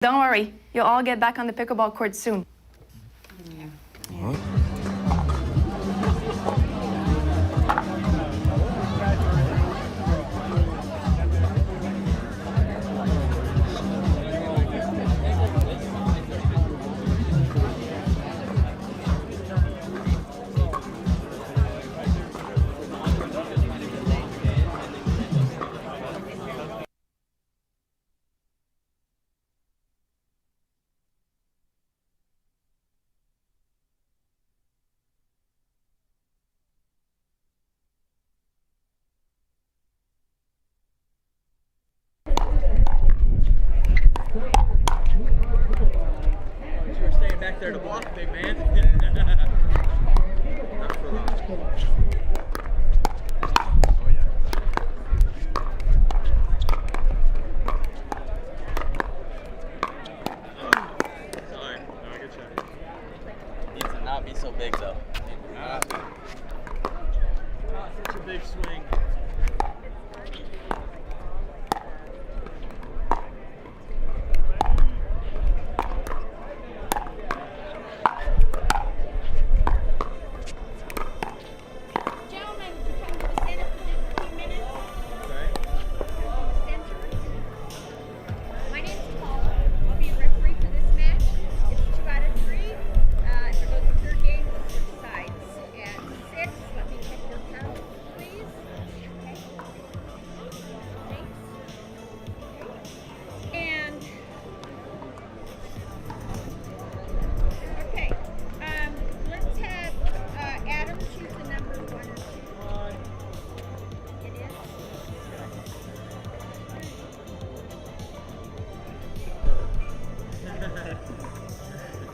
Don't worry, you'll all get back on the pickleball court soon. Huh? Back there to block, big man. Not for long. Oh yeah. Sorry. No, good shot. Needs to not be so big though. Not such a big swing.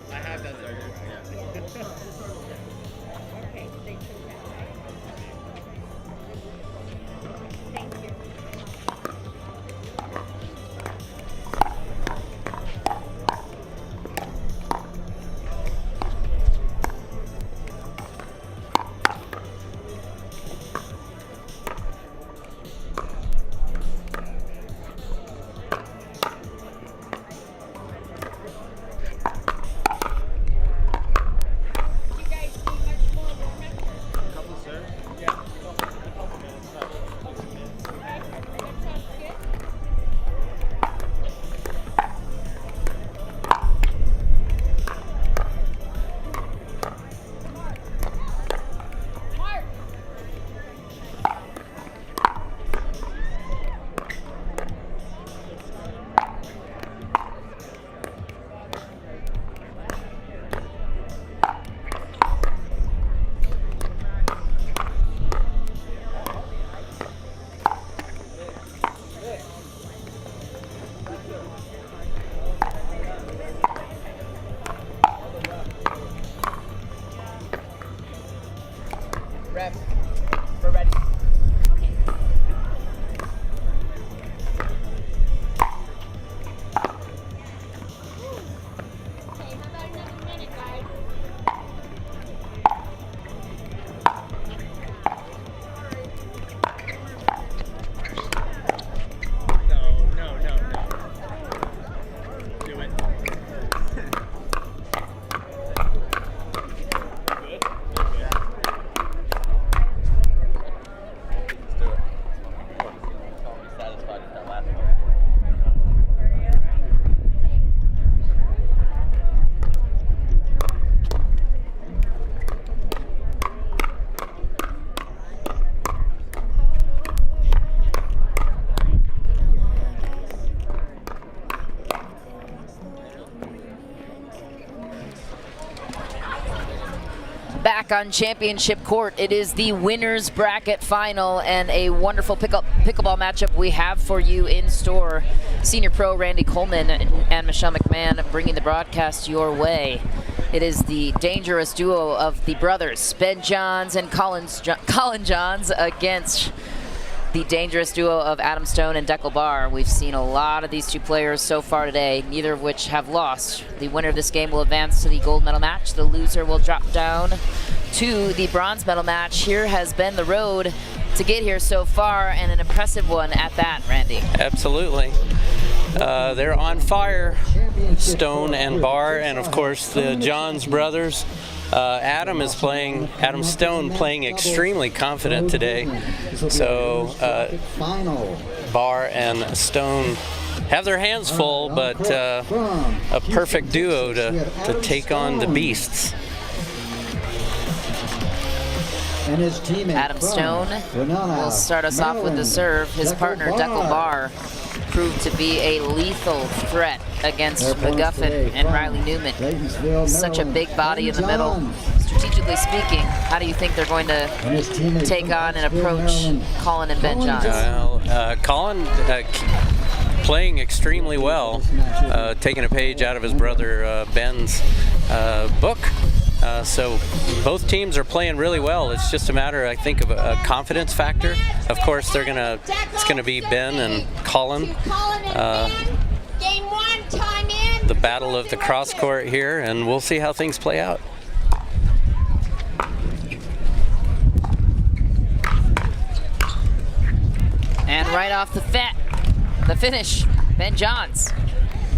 I have that there. Yeah. Okay, they chose that, right? Thank you. Ref, we're ready. Okay. Okay, how about another minute, guys? No. Do it. Back on championship court, it is the winners bracket final and a wonderful pickleball matchup we have for you in store. Senior pro Randy Coleman and Michelle McMahon bringing the broadcast your way. It is the dangerous duo of the brothers, Ben Johns and Colin Johns, against the dangerous duo of Adam Stone and Declan Barr. We've seen a lot of these two players so far today, neither of which have lost. The winner of this game will advance to the gold medal match. The loser will drop down to the bronze medal match. Here has been the road to get here so far, and an impressive one at that, Randy. Absolutely. They're on fire. Stone and Barr, and of course the Johns brothers. Adam Stone playing extremely confident today. So Barr and Stone have their hands full, but a perfect duo to take on the beasts. Adam Stone will start us off with the serve. His partner, Deckel Barr, proved to be a lethal threat against McGuffin and Riley Newman. Such a big body in the middle. Strategically speaking, how do you think they're going to take on and approach Colin and Ben Johns? Colin playing extremely well, taking a page out of his brother Ben's book. So both teams are playing really well. It's just a matter, I think, of a confidence factor. Of course, it's gonna be Ben and Colin. The battle of the cross court here, and we'll see how things play out. And right off the finish, Ben Johns.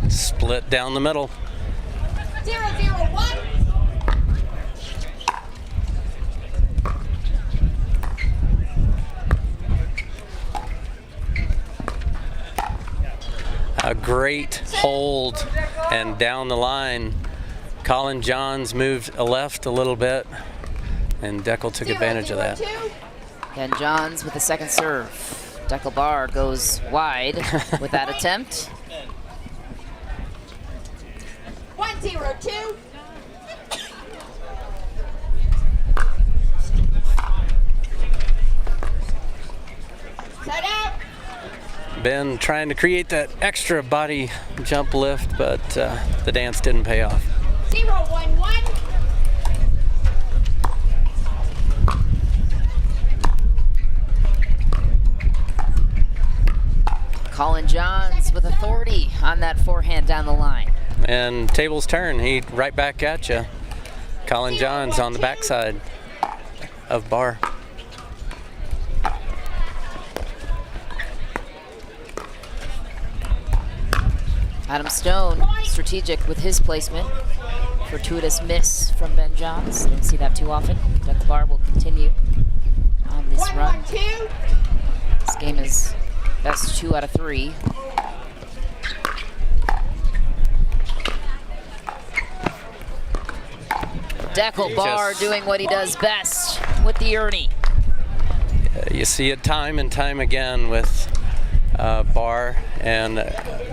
Split down the middle. 0-0-1. A great hold and down the line. Colin Johns moved left a little bit, and Deckel took advantage of that. Ben Johns with the second serve. Deckel Barr goes wide with that attempt. 1-0-2. Set out. Ben trying to create that extra body jump lift, but the dance didn't pay off. 0-1-1. Colin Johns with authority on that forehand down the line. And tables turn, he right back at you. Colin Johns on the backside of Barr. Adam Stone, strategic with his placement. Fortuitous miss from Ben Johns. Didn't see that too often. Deckel Barr will continue on this run. 1-1-2. This game is best 2 out of 3. Deckel Barr doing what he does best with the Ernie. You see it time and time again with Barr, and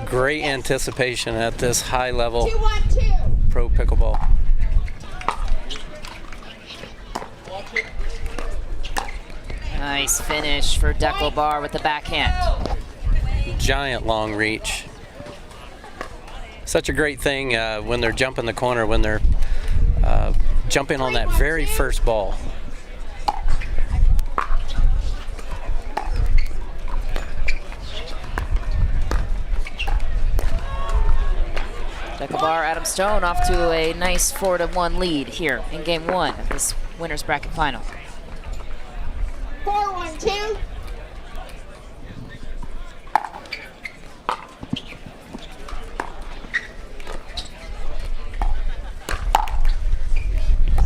great anticipation at this high level 2-1-2. pro pickleball. Nice finish for Deckel Barr with the backhand. Giant long reach. Such a great thing when they're jumping the corner, when they're jumping on that very first ball. Deckel Barr, Adam Stone off to a nice 4-1 lead here in game 1 of this winner's bracket final. 4-1-2.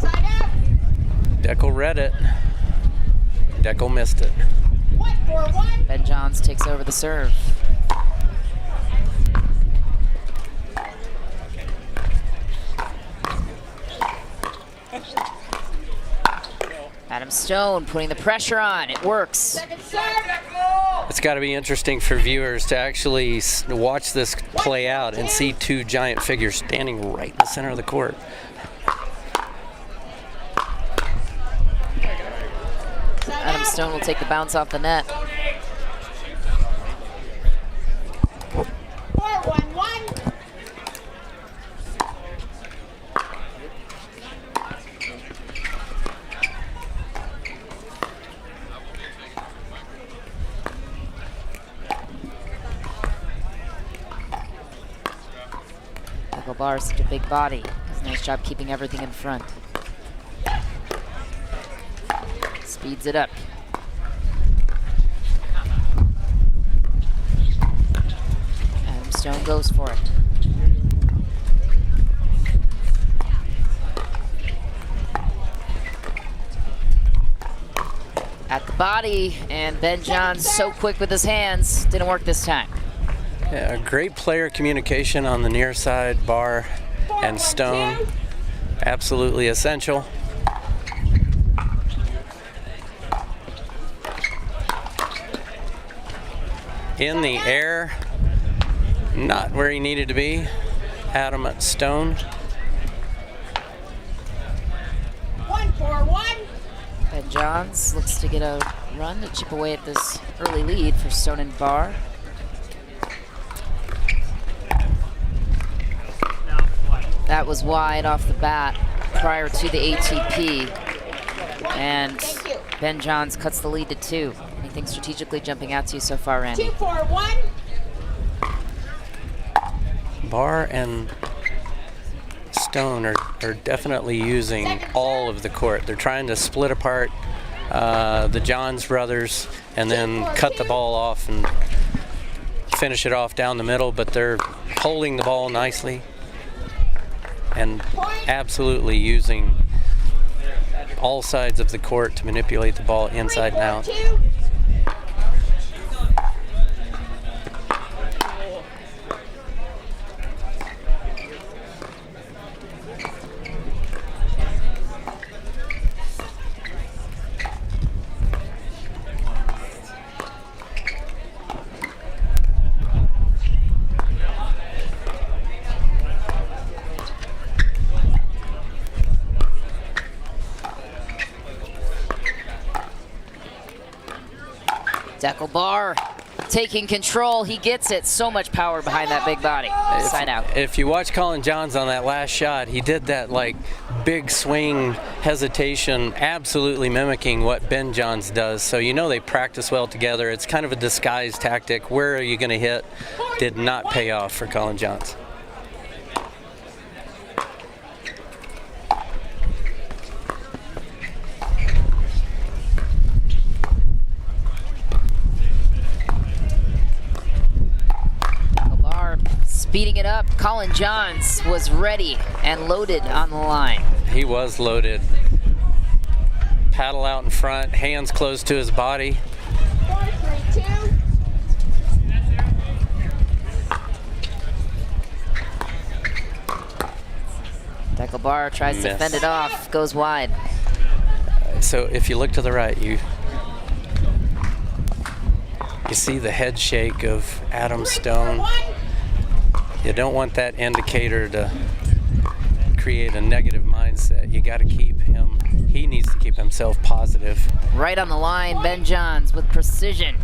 Side up. Deckel read it. Deckel missed it. 1-4-1. Ben Johns takes over the serve. Adam Stone putting the pressure on. It works. Second serve. It's got to be interesting for viewers to actually watch this play out and see two giant figures standing right in the center of the court. Adam Stone will take the bounce off the net. 4-1-1. Deckel Barr is such a big body. Does a nice job keeping everything in front. Speeds it up. Adam Stone goes for it. body, and Ben Johns so quick with his hands. Didn't work this time. Yeah, great player communication on the near side, Barr and Stone. Absolutely essential. In the air, not where he needed to be. Adam at Stone. 1-4-1. Ben Johns looks to get a run to chip away at this early lead for Stone and Barr. That was wide off the bat prior to the ATP. And Ben Johns cuts the lead to 2. Anything strategically jumping out to you so far, Randy? 2-4-1. Barr and Stone are definitely using all of the court. They're trying to split apart the Johns brothers and then cut the ball off and finish it off down the middle, but they're holding the ball nicely and absolutely using all sides of the court to manipulate the ball inside and out. 3-4-2. Barr taking control. He gets it. So much power behind that big body. Side out. If you watch Colin Johns on that last shot, he did that like big swing hesitation, absolutely mimicking what Ben Johns does. So you know they practice well together. It's kind of a disguise tactic. Where are you going to hit? Did not pay off for Colin Johns. Speeding it up, Colin Johns was ready and loaded on the line. He was loaded. Paddle out in front, hands close to his body. 4-3-2. Barr tries to fend it off, goes wide. So if you look to the right, you see the head shake of Adam Stone. You don't want that indicator to create a negative mindset. You got to keep him, he needs to keep himself positive. Right on the line, Ben Johns with precision.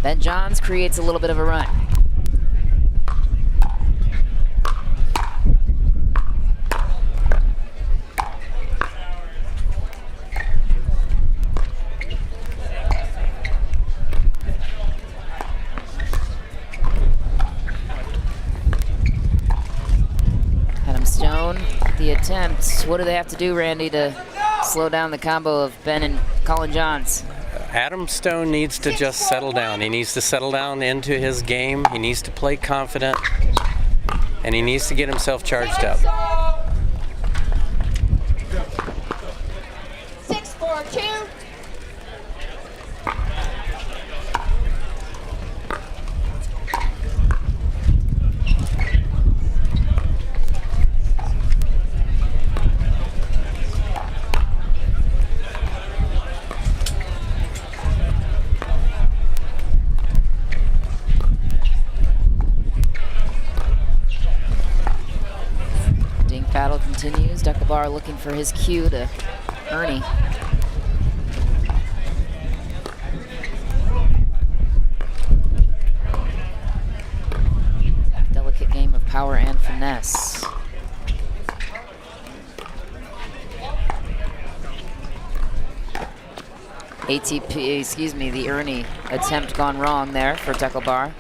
Ben Johns creates a little bit of a run. Adam Stone, the attempt. What do they have to do, Randy, to slow down the combo of Ben and Colin Johns? Adam Stone needs to just settle down. He needs to settle down into his game. He needs to play confident, and he needs to get himself charged up. 6-4-2. Battle continues. Barr looking for his cue to Ernie. Delicate game of power and finesse. The Ernie attempt gone wrong there for Barr.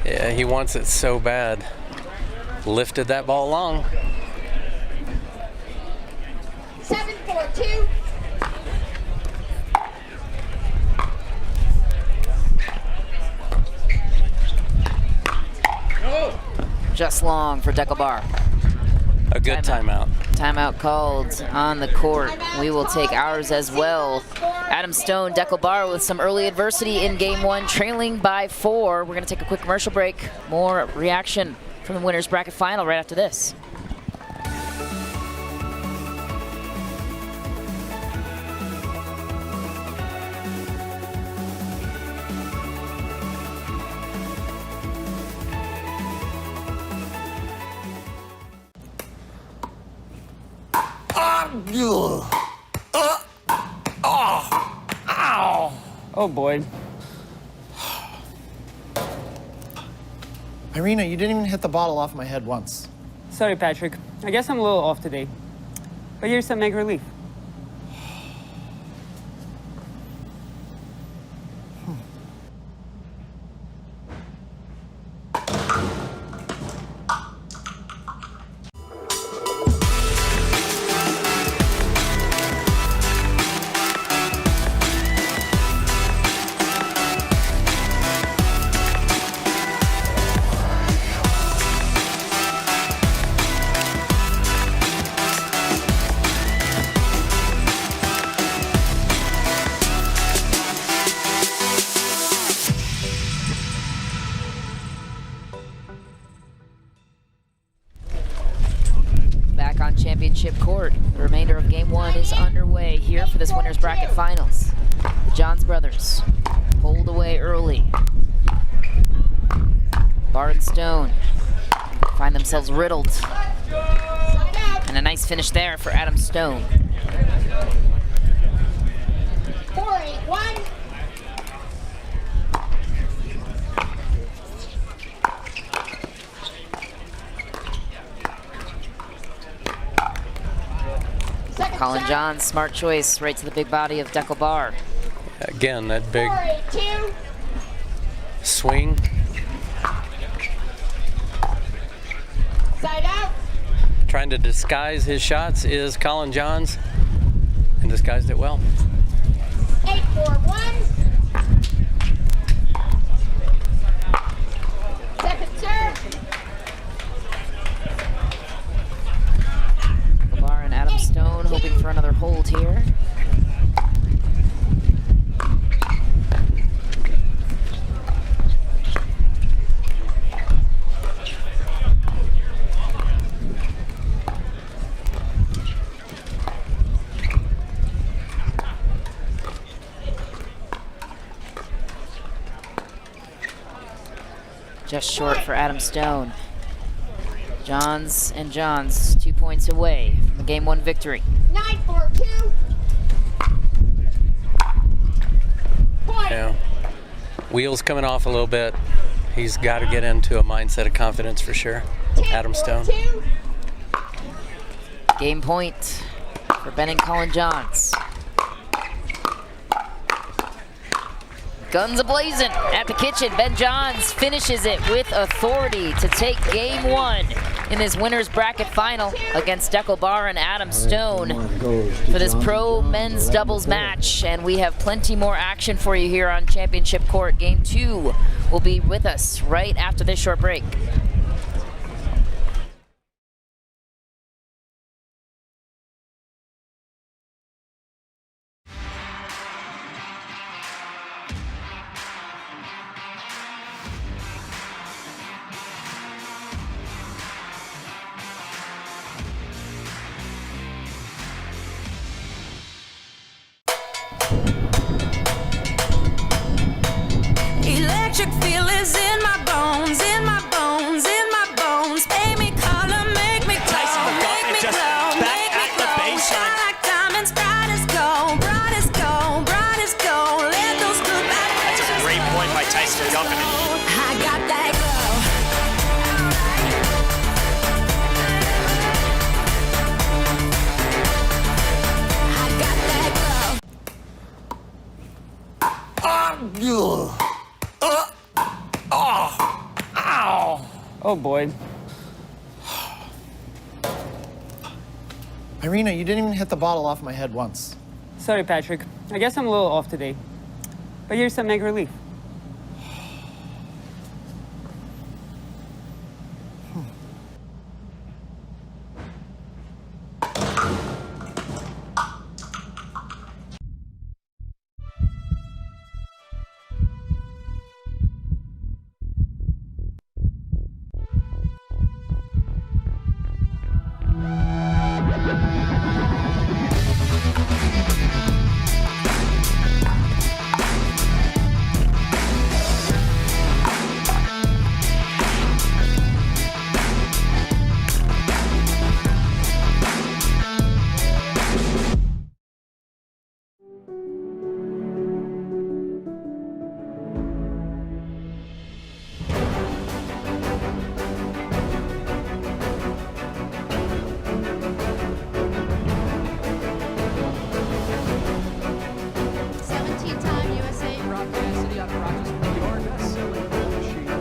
Yeah, he wants it so bad. lifted that ball long. 7-4-2. Just long for Deckelbar. A good timeout. Timeout called on the court. We will take ours as well. Adam Stone, Deckelbar with some early adversity in game one, trailing by 4. We're going to take a quick commercial break. More reaction from the winners bracket final right after this. Oh boy. Irina, you didn't even hit the bottle off my head once. Sorry, Patrick. I guess I'm a little off today. But here's some make relief. Back on championship court. The remainder of game one is underway here for this winners bracket finals. The Johns brothers pulled away early. Barr and Stone find themselves riddled. And a nice finish there for Adam Stone. 4-8-1. Colin Johns, smart choice, right to the big body of Deckelbar. Again, that big 4-8-2. swing. Side out. Trying to disguise his shots is Colin Johns, and disguised it well. 8-4-1. Second serve. Deckelbar and Adam Stone hoping for another hold here. Just short for Adam Stone. Johns and Johns 2 points away from the game one victory. 9-4-2. Point. Yeah. Wheels coming off a little bit. He's got to get into a mindset of confidence for sure. Adam Stone. 10-4-2. Game point for Ben and Colin Johns. Guns a-blazing at the kitchen. Ben Johns finishes it with authority to take game one in this winners bracket final against Deckelbar and Adam Stone for this pro men's doubles match. And we have plenty more action for you here on championship court. Game two will be with us right after this short break. Electric feel is in my bones, in my bones, in my bones. Make me color, make me glow, make me glow, make me glow. Shine like diamonds, bright as gold, bright as gold, bright as gold. Let those good vibes. That's a great point by Tyson dumping it. I got that glow. I got that glow. Oh boy. Irina, you didn't even hit the bottle off my head once. Sorry, Patrick. I guess I'm a little off today. But here's some egg relief.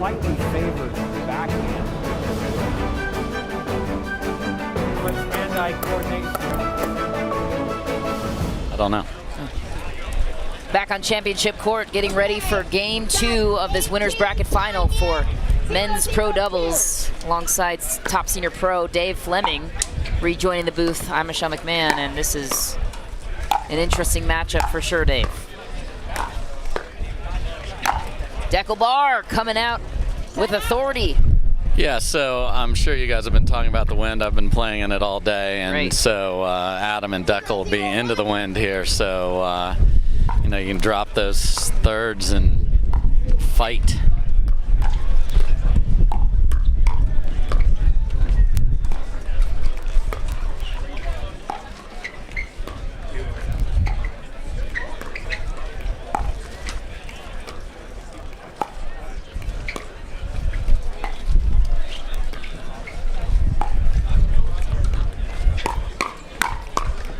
Slightly favored backhand. Much hand-eye coordination. I don't know. Back on championship court, getting ready for game 2 of this winner's bracket final for men's pro doubles, alongside top senior pro Dave Fleming rejoining the booth. I'm Michelle McMahon, and this is an interesting matchup for sure, Dave. Deckelbar coming out with authority. Yeah, so I'm sure you guys have been talking about the wind. I've been playing in it all day, and Great. so Adam and Deckel will be into the wind here. So you know, you can drop those thirds and fight.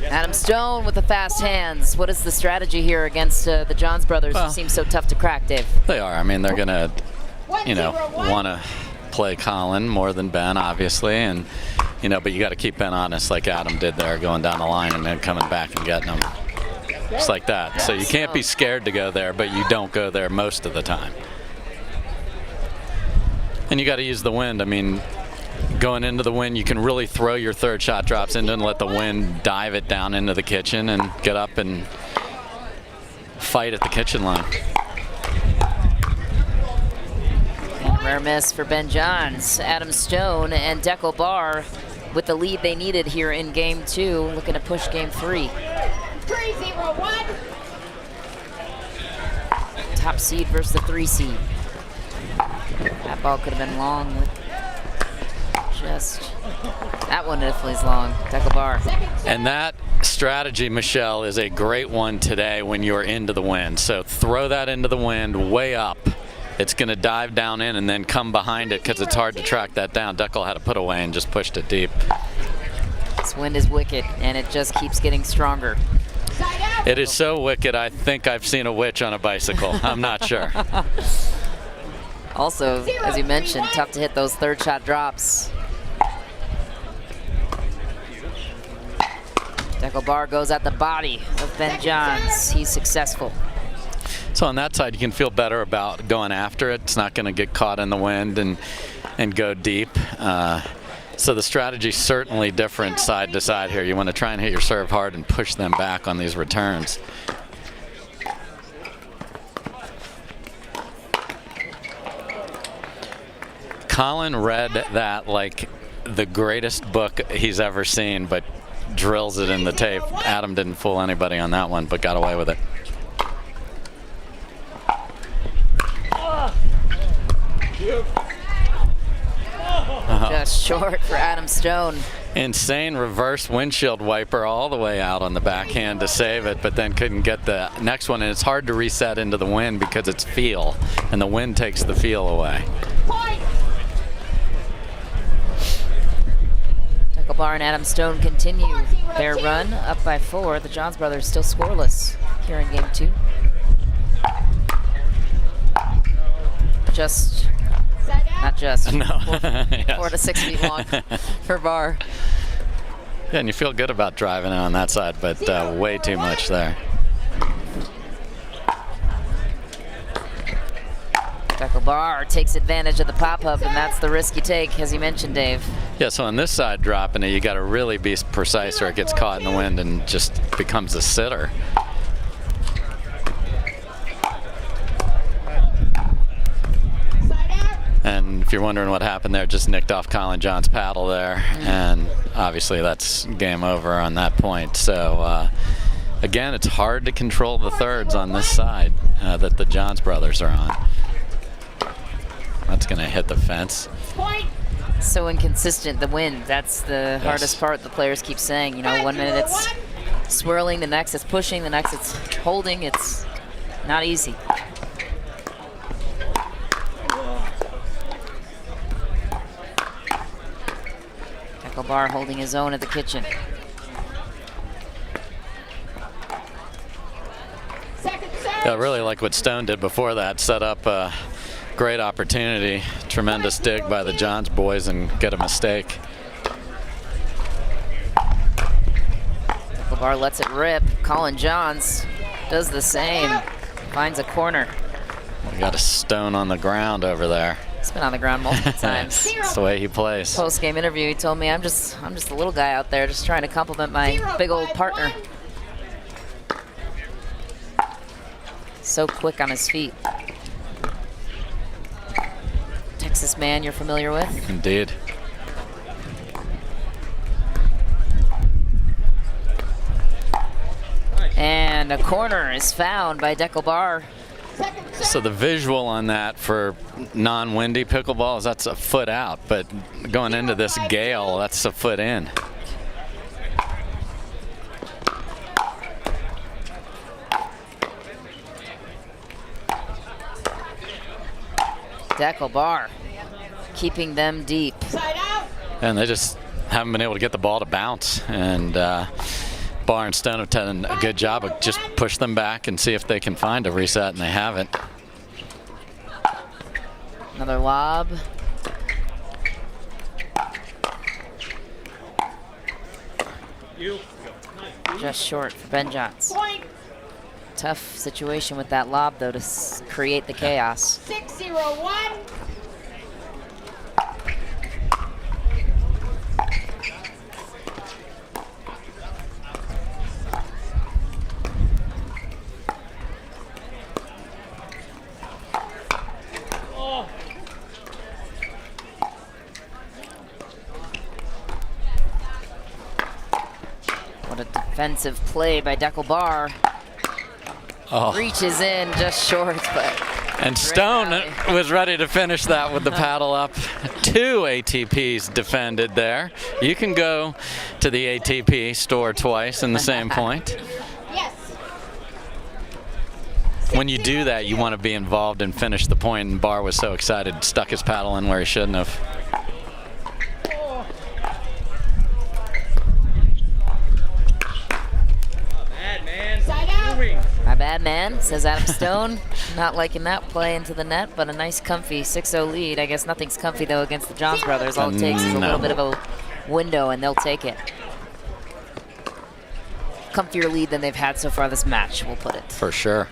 Adam Stone with the fast hands. What is the strategy here against the Johns brothers, who seem so tough to crack, Dave? They are. I mean, they're going to, you know, want to play Colin more than Ben, obviously, and, you know, but you got to keep Ben honest like Adam did there, going down the line and then coming back and getting them. Just like that. So you can't be scared to go there, but you don't go there most of the time. And you got to use the wind. I mean, going into the wind, you can really throw your third shot drops into and let the wind dive it down into the kitchen and get up and fight at the kitchen line. And rare miss for Ben Johns. Adam Stone and Deckelbar with the lead they needed here in game 2, looking to push game 3. 3-0-1. Top seed versus the 3 seed. That ball could have been long. That one definitely is long. Deckelbar. And that strategy, Michelle, is a great one today when you're into the wind. So throw that into the wind way up. It's going to dive down in and then come behind it because it's hard to track that down. Deckel had to put away and just pushed it deep. This wind is wicked, and it just keeps getting stronger. It is so wicked, I think I've seen a witch on a bicycle. I'm not sure. Also, as you mentioned, tough to hit those third shot drops. Deckelbar goes at the body of Ben Johns. He's successful. So on that side, you can feel better about going after it. It's not going to get caught in the wind and go deep. So the strategy's certainly different side to side here. You want to try and hit your serve hard and push them back on these returns. Colin read that like the greatest book he's ever seen, but drills it in the tape. Adam didn't fool anybody on that one, but got away with it. Just short for Adam Stone. Insane reverse windshield wiper all the way out on the backhand to save it, but then couldn't get the next one. And it's hard to reset into the wind because it's feel, and the wind takes the feel away. Deckelbar and Adam Stone continue their run up by 4. The Johns brothers still scoreless here in game 2. Not just. No. 4 to 6 feet long for Bar. Yeah, and you feel good about driving it on that side, but way too much there. Bar takes advantage of the pop-up, and that's the risk you take, as you mentioned, Dave. Yeah, so on this side, dropping it, you got to really be precise or it gets caught in the wind and just becomes a sitter. And if you're wondering what happened there, just nicked off Colin John's paddle there, and obviously that's game over on that point. So again, it's hard to control the thirds on this side that the Johns brothers are on. That's going to hit the fence. So inconsistent, the wind. That's the hardest part the players keep saying. You know, 1 minute it's swirling, the next it's pushing, the next it's holding. It's not easy. Bar holding his own at the kitchen. Yeah, I really like what Stone did before that. Set up a great opportunity. Tremendous dig by the Johns boys and get a mistake. Bar lets it rip. Colin Johns does the same. Finds a corner. We got a Stone on the ground over there. He's been on the ground multiple times. That's the way he plays. Post-game interview, he told me, I'm just a little guy out there just trying to compliment my big old partner. So quick on his feet. Texas man you're familiar with? Indeed. And a corner is found by Bar. So the visual on that for non-windy pickleball is that's a foot out, but going into this gale, that's a foot in. Bar keeping them deep. And they just haven't been able to get the ball to bounce. And Barr and Stone have done a good job of just push them back and see if they can find a reset, and they haven't. Another lob. Just short for Ben Johns. Tough situation with that lob, though, to create the chaos. 6-0-1. What a defensive play by Bar. Oh. Reaches in just short, but... And Stone was ready to finish that with the paddle up. 2 ATPs defended there. You can go to the ATP store twice in the same point. Yes. When you do that, you want to be involved and finish the point, and Barr was so excited, stuck his paddle in where he shouldn't have. My bad, man, says Adam Stone. Not liking that play into the net, but a nice comfy 6-0 lead. I guess nothing's comfy, though, against the Johns brothers. All it takes is a little bit of a window, and they'll take it. Comfier lead than they've had so far this match, we'll put it. For sure.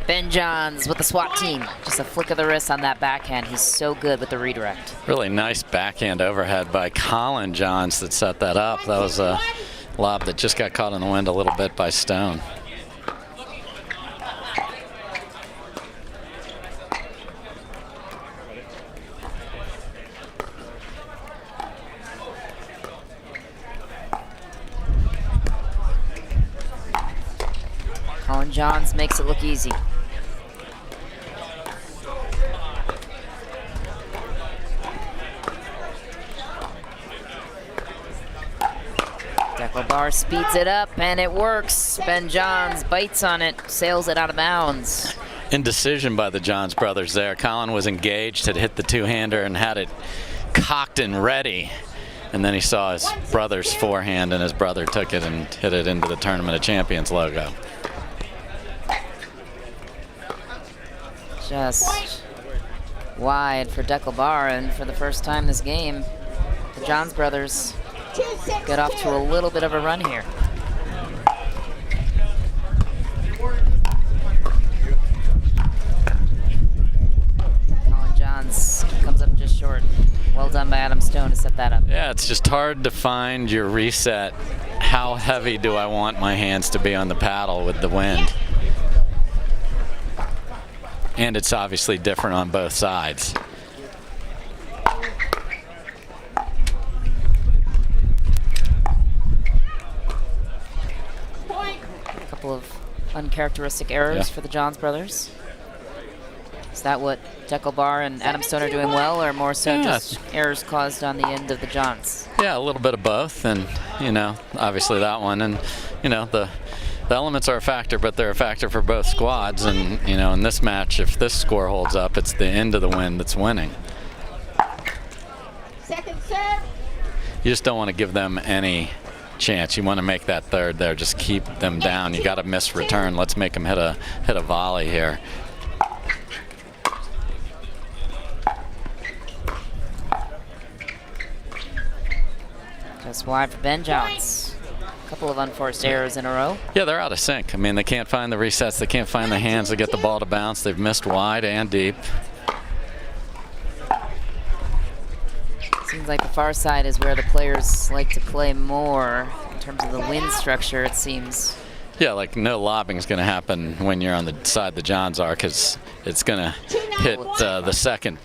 Ben Johns with the SWAT team. Just a flick of the wrist on that backhand. He's so good with the redirect. Really nice backhand overhead by Colin Johns that set that up. That was a lob that just got caught in the wind a little bit by Stone. Colin Johns makes it look easy. Bar speeds it up, and it works. Ben Johns bites on it, sails it out of bounds. Indecision by the Johns brothers there. Colin was engaged, had hit the two-hander and had it cocked and ready. And then he saw his brother's forehand, and his brother took it and hit it into the Tournament of Champions logo. Just wide for Deckelbar, and for the first time this game, the Johns brothers get off to a little bit of a run here. Colin Johns comes up just short. Well done by Adam Stone to set that up. Yeah, it's just hard to find your reset. How heavy do I want my hands to be on the paddle with the wind? And it's obviously different on both sides. A couple of uncharacteristic errors for the Johns brothers. Is that what Deckelbar and Adam Stone are doing well, or more so just errors caused on the end of the Johns? Yeah, a little bit of both, and you know, obviously that one, and you know, the elements are a factor, but they're a factor for both squads, and you know, in this match, if this score holds up, it's the end of the wind that's winning. Second serve. You just don't want to give them any chance. You want to make that third there, just keep them down. You got to miss return. Let's make them hit a volley here. Just wide for Ben Johns. A couple of unforced errors in a row. Yeah, they're out of sync. I mean, they can't find the resets. They can't find the hands to get the ball to bounce. They've missed wide and deep. Seems like the far side is where the players like to play more in terms of the wind structure, it seems. Yeah, like no lobbing is going to happen when you're on the side the Johns are, because it's going to hit the second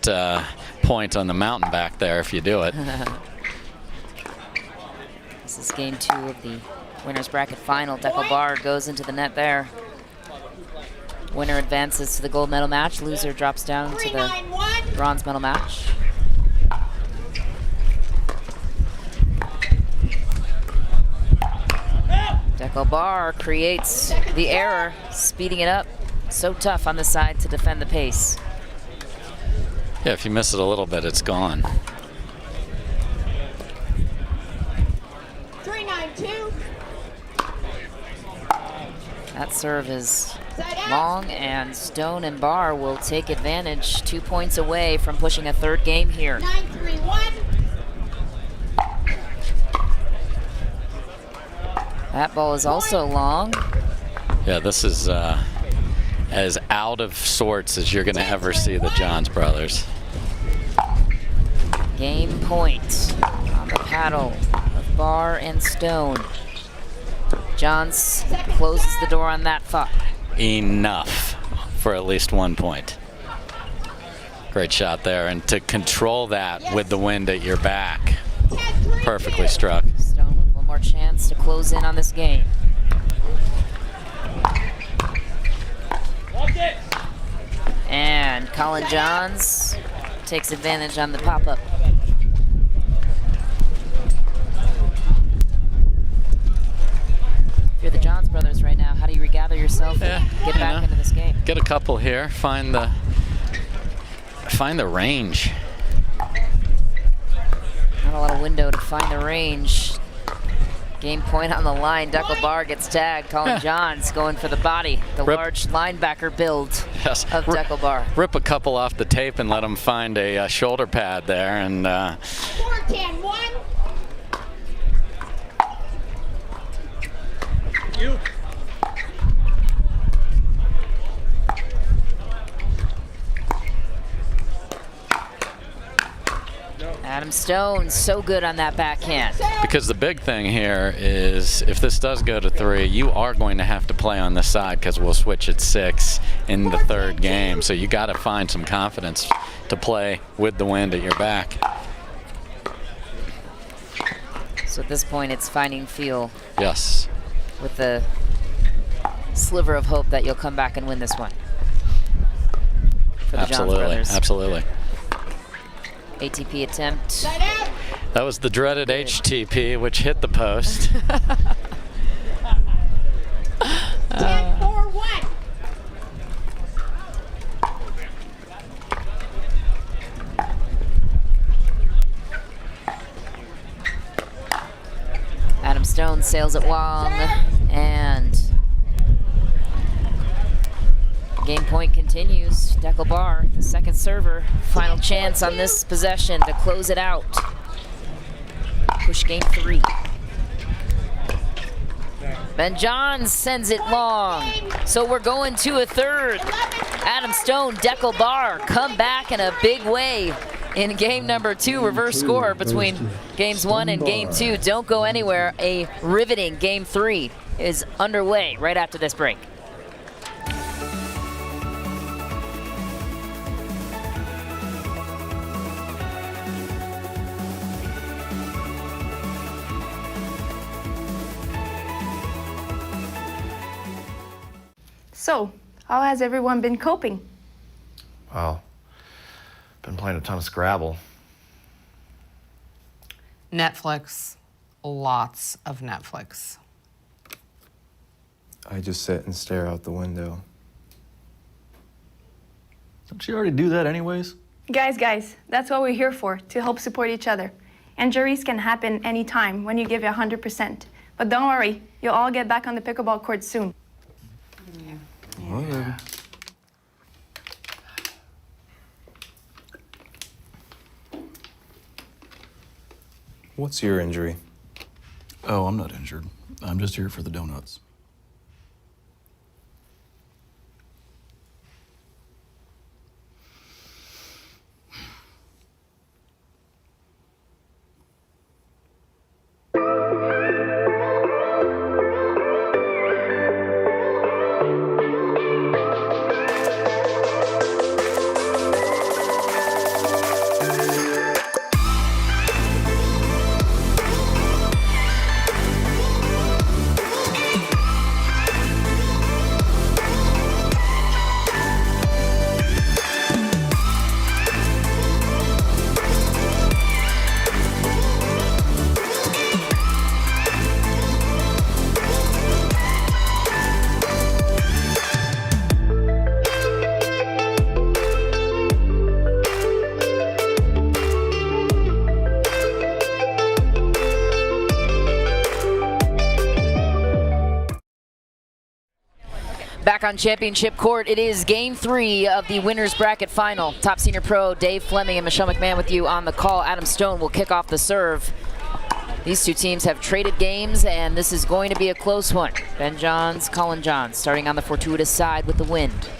point on the mountain back there if you do it. This is game 2 of the winner's bracket final. Deckelbar goes into the net there. Winner advances to the gold medal match. Loser drops down to the bronze medal match. Deckelbar creates the error, speeding it up. So tough on the side to defend the pace. Yeah, if you miss it a little bit, it's gone. 3-9-2. That serve is long, and Stone and Barr will take advantage. 2 points away from pushing a third game here. 9-3-1. That ball is also long. Yeah, this is as out of sorts as you're going to ever see the Johns brothers. Game point on the paddle of Barr and Stone. Johns closes the door on that thought. Enough for at least 1 point. Great shot there, and to control that with the wind at your back. Perfectly struck. Stone with one more chance to close in on this game. And Colin Johns takes advantage on the pop-up. If you're the Johns brothers right now, how do you regather yourself and get back into this game? Get a couple here, find the range. Not a lot of window to find the range. Game point on the line. Deckelbar gets tagged. Colin Johns going for the body. The large linebacker build of Deckelbar. Rip a couple off the tape and let them find a shoulder pad there. And 4-10-1. Adam Stone, so good on that backhand. because the big thing here is if this does go to 3, you are going to have to play on this side because we'll switch at 6 in the third game. So you got to find some confidence to play with the wind at your back. So at this point, it's finding feel. Yes. With the sliver of hope that you'll come back and win this one. For the Johns brothers. Absolutely. ATP attempt. That was the dreaded HTP, which hit the post. 10-4-1. Adam Stone sails it long, and Game point continues. Deckel Bar, the second server. Final chance on this possession to close it out. Push game 3. Ben Johns sends it long. So we're going to a third. Adam Stone, Deckel Bar come back in a big way in game number 2. Reverse score between games 1 and game 2. Don't go anywhere. A riveting game 3 is underway right after this break. So, how has everyone been coping? Well, been playing a ton of Scrabble. Netflix. Lots of Netflix. I just sit and stare out the window. Don't you already do that anyways? Guys, that's what we're here for, to help support each other. Injuries can happen anytime when you give it 100%. But don't worry, you'll all get back on the pickleball court soon. Whatever. What's your injury? Oh, I'm not injured. I'm just here for the donuts. Back on championship court, it is game 3 of the winner's bracket final. Top senior pro Dave Fleming and Michelle McMahon with you on the call. Adam Stone will kick off the serve. These two teams have traded games, and this is going to be a close one. Ben Johns, Colin Johns, starting on the fortuitous side with the wind.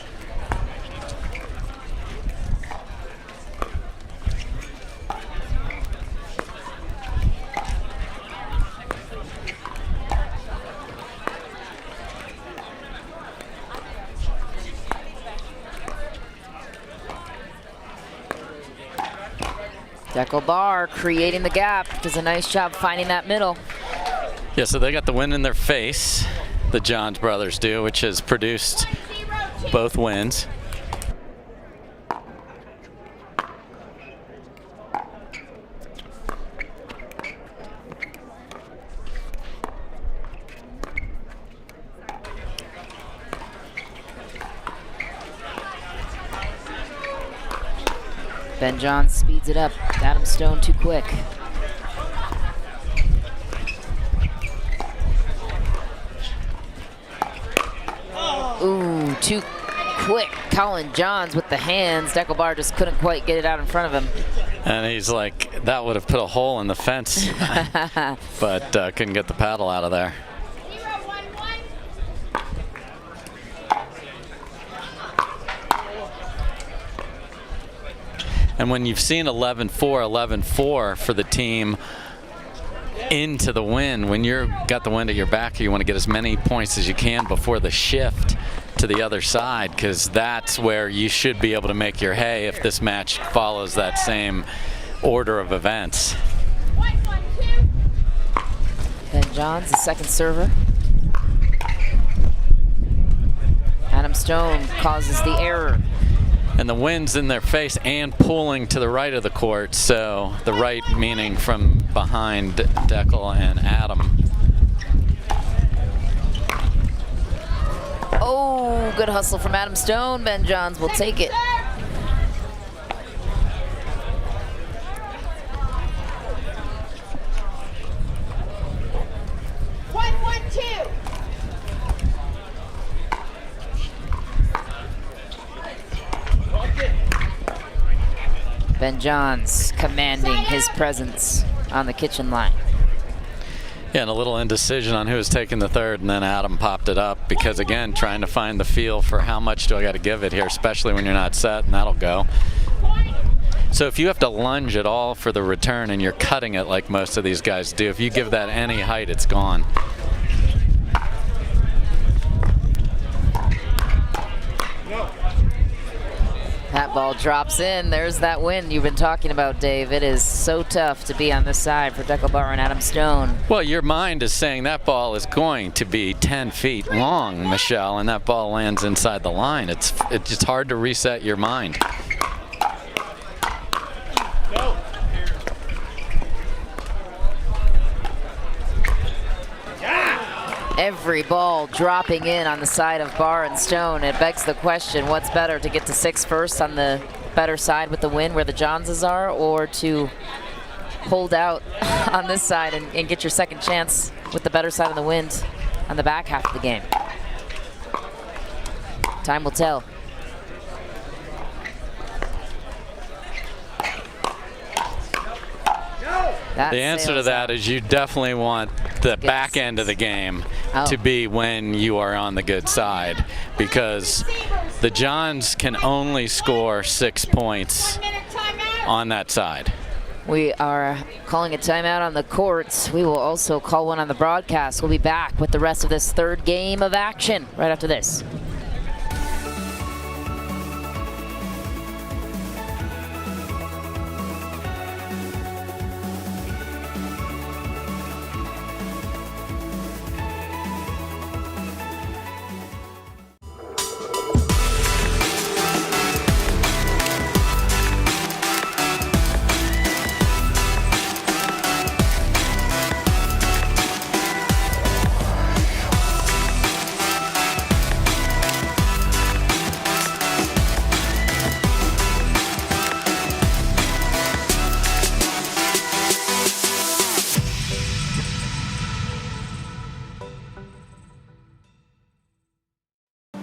Deckel Bar creating the gap. Does a nice job finding that middle. Yeah, so they got the win in their face, the Johns brothers do, which has produced both wins. Ben Johns speeds it up. Adam Stone too quick. Ooh, too quick. Colin Johns with the hands. Deckel Bar just couldn't quite get it out in front of him. And he's like, that would have put a hole in the fence, but couldn't get the paddle out of there. And when you've seen 11-4, 11-4 for the team into the win, when you've got the wind at your back, you want to get as many points as you can before the shift to the other side, because that's where you should be able to make your hay if this match follows that same order of events. Ben Johns, the second server. Adam Stone causes the error. And the wind's in their face and pulling to the right of the court, so the right meaning from behind Deckel and Adam. Oh, good hustle from Adam Stone. Ben Johns will take it. Ben Johns commanding his presence on the kitchen line. Yeah, and a little indecision on who was taking the third, and then Adam popped it up because, again, trying to find the feel for how much do I got to give it here, especially when you're not set, and that'll go. So if you have to lunge at all for the return and you're cutting it like most of these guys do, if you give that any height, it's gone. That ball drops in. There's that wind you've been talking about, Dave. It is so tough to be on this side for Dekel Bar and Adam Stone. Well, your mind is saying that ball is going to be 10 feet long, Michelle, and that ball lands inside the line. It's just hard to reset your mind. Every ball dropping in on the side of Bar and Stone. It begs the question, what's better, to get to 6 first on the better side with the wind where the Johnses are, or to hold out on this side and get your second chance with the better side of the wind on the back half of the game? Time will tell. The answer to that is you definitely want the back end of the game to be when you are on the good side, because the Johns can only score 6 points on that side. We are calling a timeout on the courts. We will also call one on the broadcast. We'll be back with the rest of this third game of action right after this.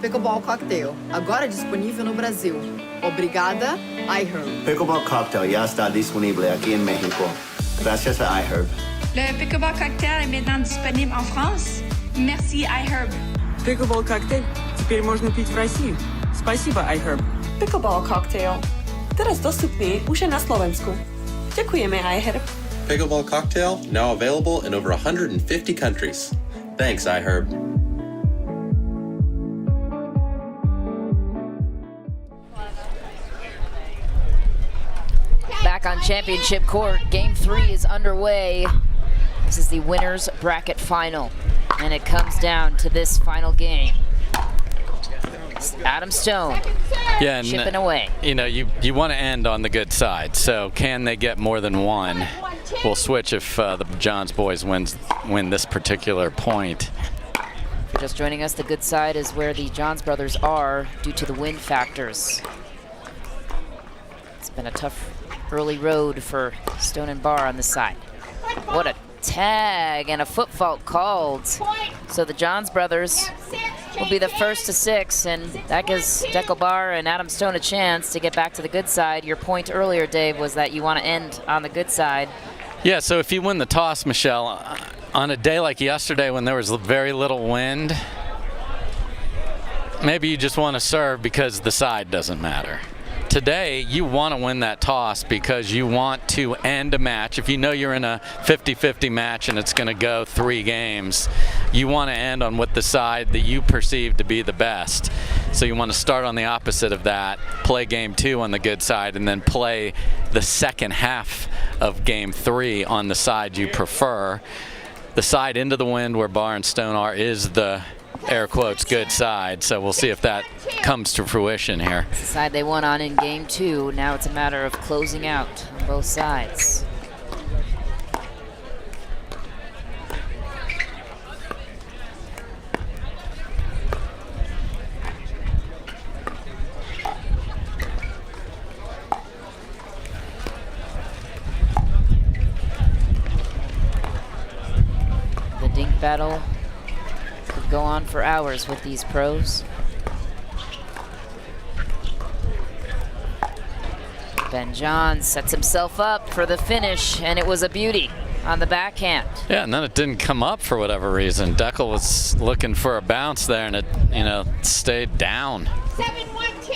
Pickleball Cocktail, agora disponível no Brasil. Obrigada, iHerb. Pickleball Cocktail ya está disponible aquí en México. Gracias a iHerb. Le Pickleball Cocktail est maintenant disponible en France. Merci, iHerb. Pickleball Cocktail теперь можно пить в России. Спасибо, iHerb. Pickleball Cocktail. Teraz dostupný už je na Slovensku. Ďakujeme, iHerb. Pickleball Cocktail now available in over 150 countries. Thanks, iHerb. Back on championship court, game 3 is underway. This is the winner's bracket final, and it comes down to this final game. Adam Stone chipping away. You know, you want to end on the good side, so can they get more than one? We'll switch if the Johns boys win this particular point. If you're just joining us, the good side is where the Johns brothers are due to the wind factors. It's been a tough early road for Stone and Bar on this side. What a tag, and a foot fault called. So the Johns brothers will be the first to 6, and that gives Dekel Bar and Adam Stone a chance to get back to the good side. Your point earlier, Dave, was that you want to end on the good side. Yeah, so if you win the toss, Michelle, on a day like yesterday when there was very little wind, maybe you just want to serve because the side doesn't matter. Today, you want to win that toss because you want to end a match. If you know you're in a 50-50 match and it's going to go 3 games, you want to end on what the side that you perceive to be the best. So you want to start on the opposite of that, play game 2 on the good side, and then play the second half of game 3 on the side you prefer. The side into the wind where Bar and Stone are is the air quotes good side, so we'll see if that comes to fruition here. It's the side they won on in game 2. Now it's a matter of closing out on both sides. The dink battle could go on for hours with these pros. Ben Johns sets himself up for the finish, and it was a beauty on the backhand. Yeah, and then it didn't come up for whatever reason. Deckel was looking for a bounce there, and it, stayed down. 7-1-2.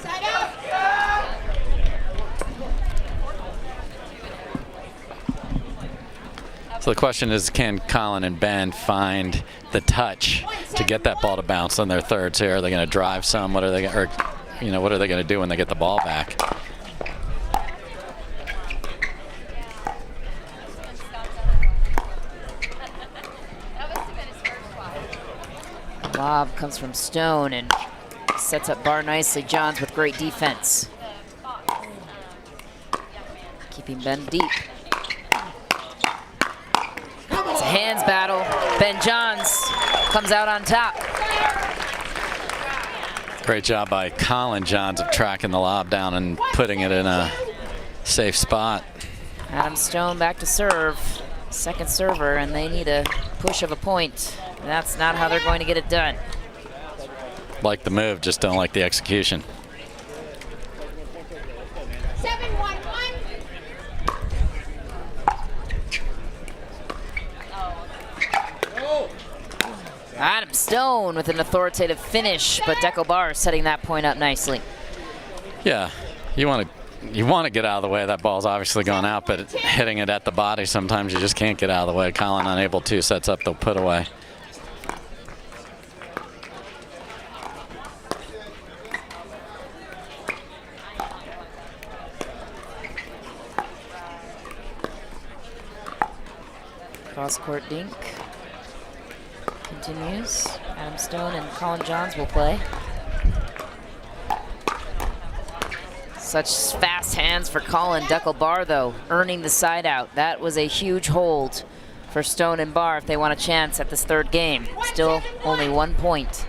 Side out. So the question is, can Colin and Ben find the touch to get that ball to bounce on their thirds here? Are they going to drive some? What are they, what are they going to do when they get the ball back? Lob comes from Stone and sets up Barr nicely. Johns with great defense. Keeping Ben deep. It's a hands battle. Ben Johns comes out on top. Great job by Colin Johns of tracking the lob down and putting it in a safe spot. Adam Stone back to serve. Second server, and they need a push of a point. That's not how they're going to get it done. Like the move, just don't like the execution. 7-1-1. Adam Stone with an authoritative finish, but Deco Barr setting that point up nicely. Yeah, you want to get out of the way. That ball's obviously going out, but hitting it at the body, sometimes you just can't get out of the way. Colin unable to, sets up the put away. Cross-court dink continues. Adam Stone and Colin Johns will play. Such fast hands for Colin. Dekel Barr, though, earning the side out. That was a huge hold for Stone and Barr if they want a chance at this third game. Still only 1 point.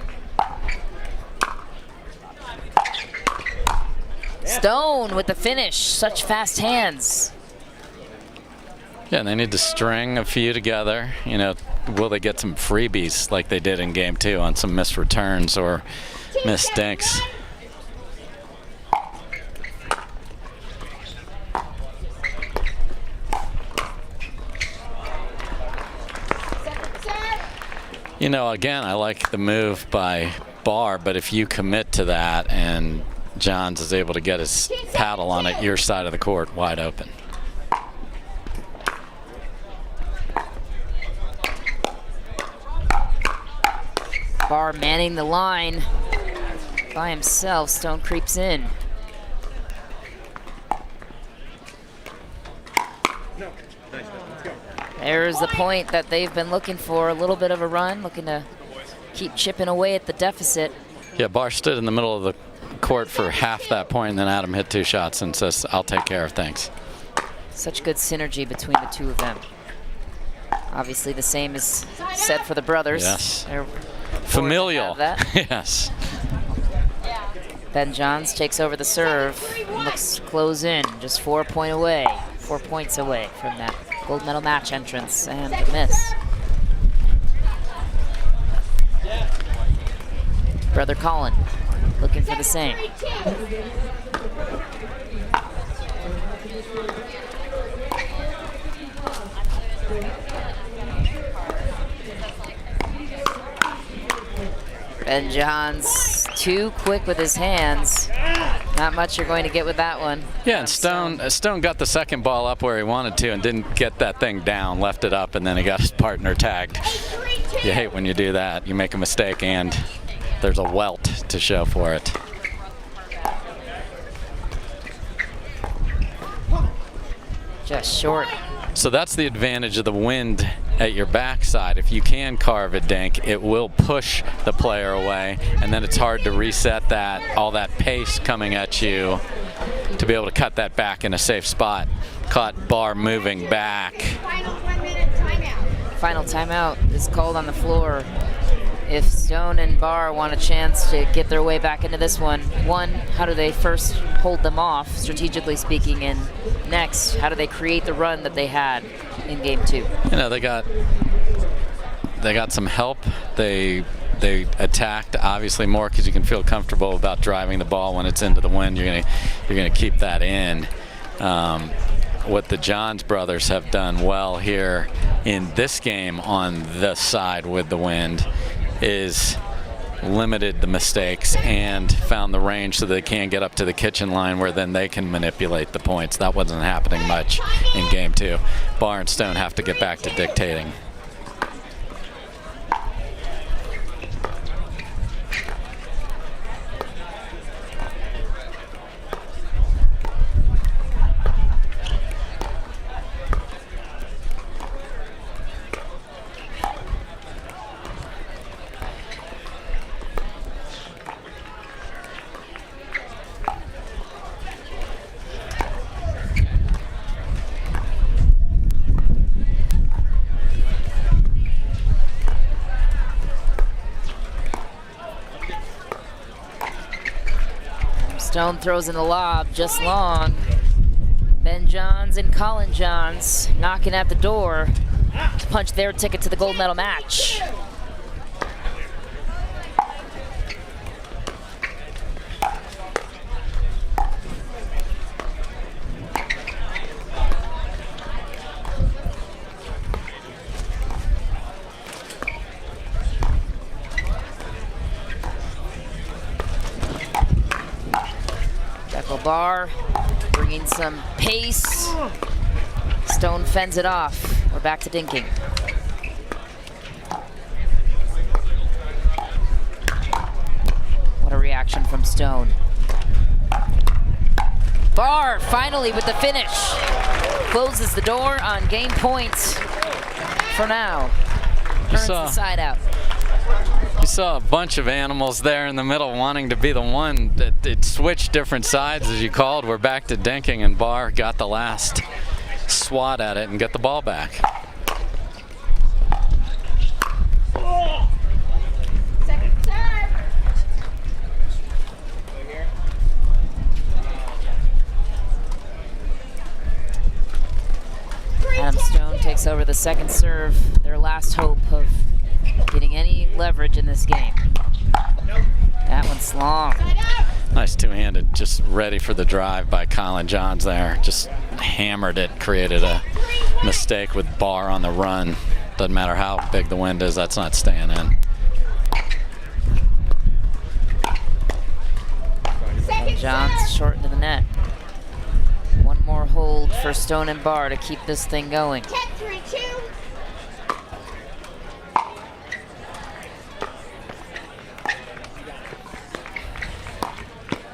Stone with the finish. Such fast hands. Yeah, and they need to string a few together. Will they get some freebies like they did in game 2 on some missed returns or missed dinks? Again, I like the move by Barr, but if you commit to that and Johns is able to get his paddle on it, your side of the court wide open. Barr manning the line by himself. Stone creeps in. There's the point that they've been looking for. A little bit of a run, looking to keep chipping away at the deficit. Yeah, Barr stood in the middle of the court for half that point, and then Adam hit 2 shots and says, I'll take care of things. Such good synergy between the two of them. Obviously the same is said for the brothers. Yes. They're familial. That. Yes. Ben Johns takes over the serve and looks to close in. Just 4 points away from that gold medal match entrance, and a miss. Brother Colin looking for the same. Ben Johns too quick with his hands. Not much you're going to get with that one. Yeah, and Stone got the second ball up where he wanted to and didn't get that thing down, left it up, and then he got his partner tagged. You hate when you do that. You make a mistake and there's a welt to show for it. Just short. So that's the advantage of the wind at your backside. If you can carve a dink, it will push the player away, and then it's hard to reset that, all that pace coming at you to be able to cut that back in a safe spot. Caught Barr moving back. Final 1 minute timeout. Final timeout is called on the floor. If Stone and Barr want a chance to get their way back into this one, how do they first hold them off, strategically speaking, and next, how do they create the run that they had in game 2? They got got some help. They attacked obviously more because you can feel comfortable about driving the ball when it's into the wind. You're gonna keep that in. What the Johns brothers have done well here in this game on the side with the wind is limited the mistakes and found the range so they can get up to the kitchen line where then they can manipulate the points. That wasn't happening much in game 2. Barr and Stone have to get back to dictating. Stone throws in the lob just long. Ben Johns and Colin Johns knocking at the door to punch their ticket to the gold medal match. Barr bringing some pace. Stone fends it off. We're back to dinking. What a reaction from Stone. Barr finally with the finish. Closes the door on game points for now. Turns the side out. You saw a bunch of animals there in the middle wanting to be the one that it switched different sides as you called. We're back to dinking and Barr got the last swat at it and get the ball back. Second serve. Adam Stone takes over the second serve. Their last hope of getting any leverage in this game. That one's long. Nice two-handed, just ready for the drive by Colin Johns there. Just hammered it, created a mistake with Barr on the run. Doesn't matter how big the wind is, that's not staying in. Johns short into the net. One more hold for Stone and Barr to keep this thing going. 10-3-2.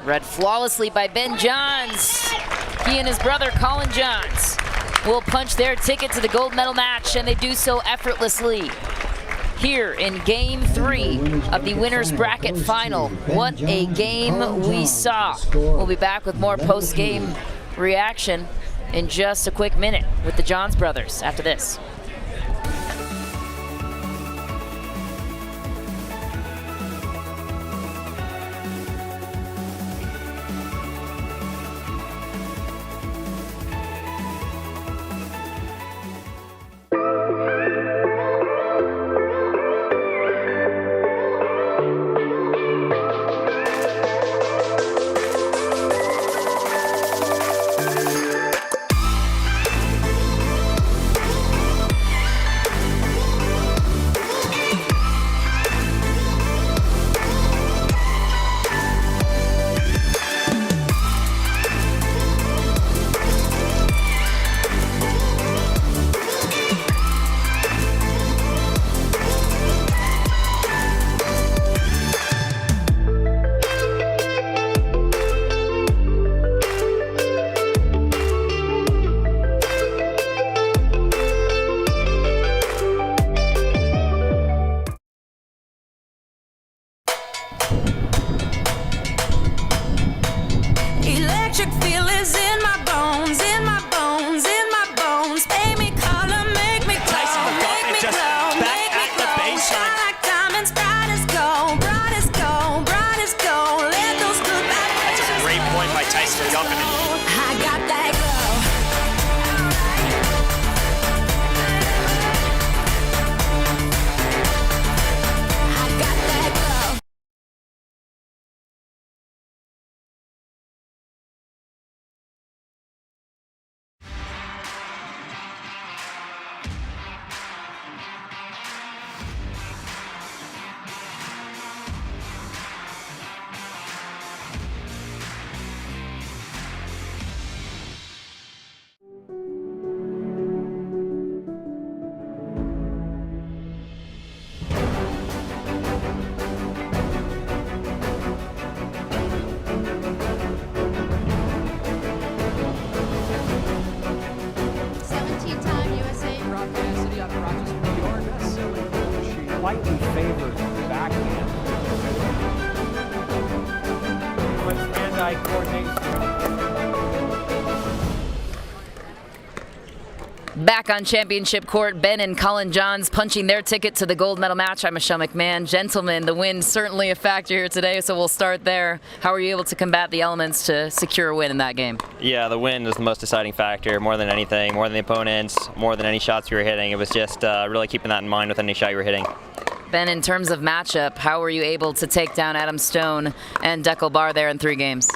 Read flawlessly by Ben Johns. He and his brother Colin Johns will punch their ticket to the gold medal match, and they do so effortlessly. Here in game 3 of the winner's bracket final. What a game we saw. We'll be back with more post-game reaction in just a quick minute with the Johns brothers after this. slightly favored backhand. Much hand-eye coordination. Back on championship court, Ben and Colin Johns punching their ticket to the gold medal match. I'm Michelle McMahon. Gentlemen, the win certainly a factor here today, so we'll start there. How were you able to combat the elements to secure a win in that game? Yeah, the win was the most deciding factor, more than anything, more than the opponents, more than any shots we were hitting. It was just really keeping that in mind with any shot you were hitting. Ben, in terms of matchup, how were you able to take down Adam Stone and Deckel Barr there in 3 games?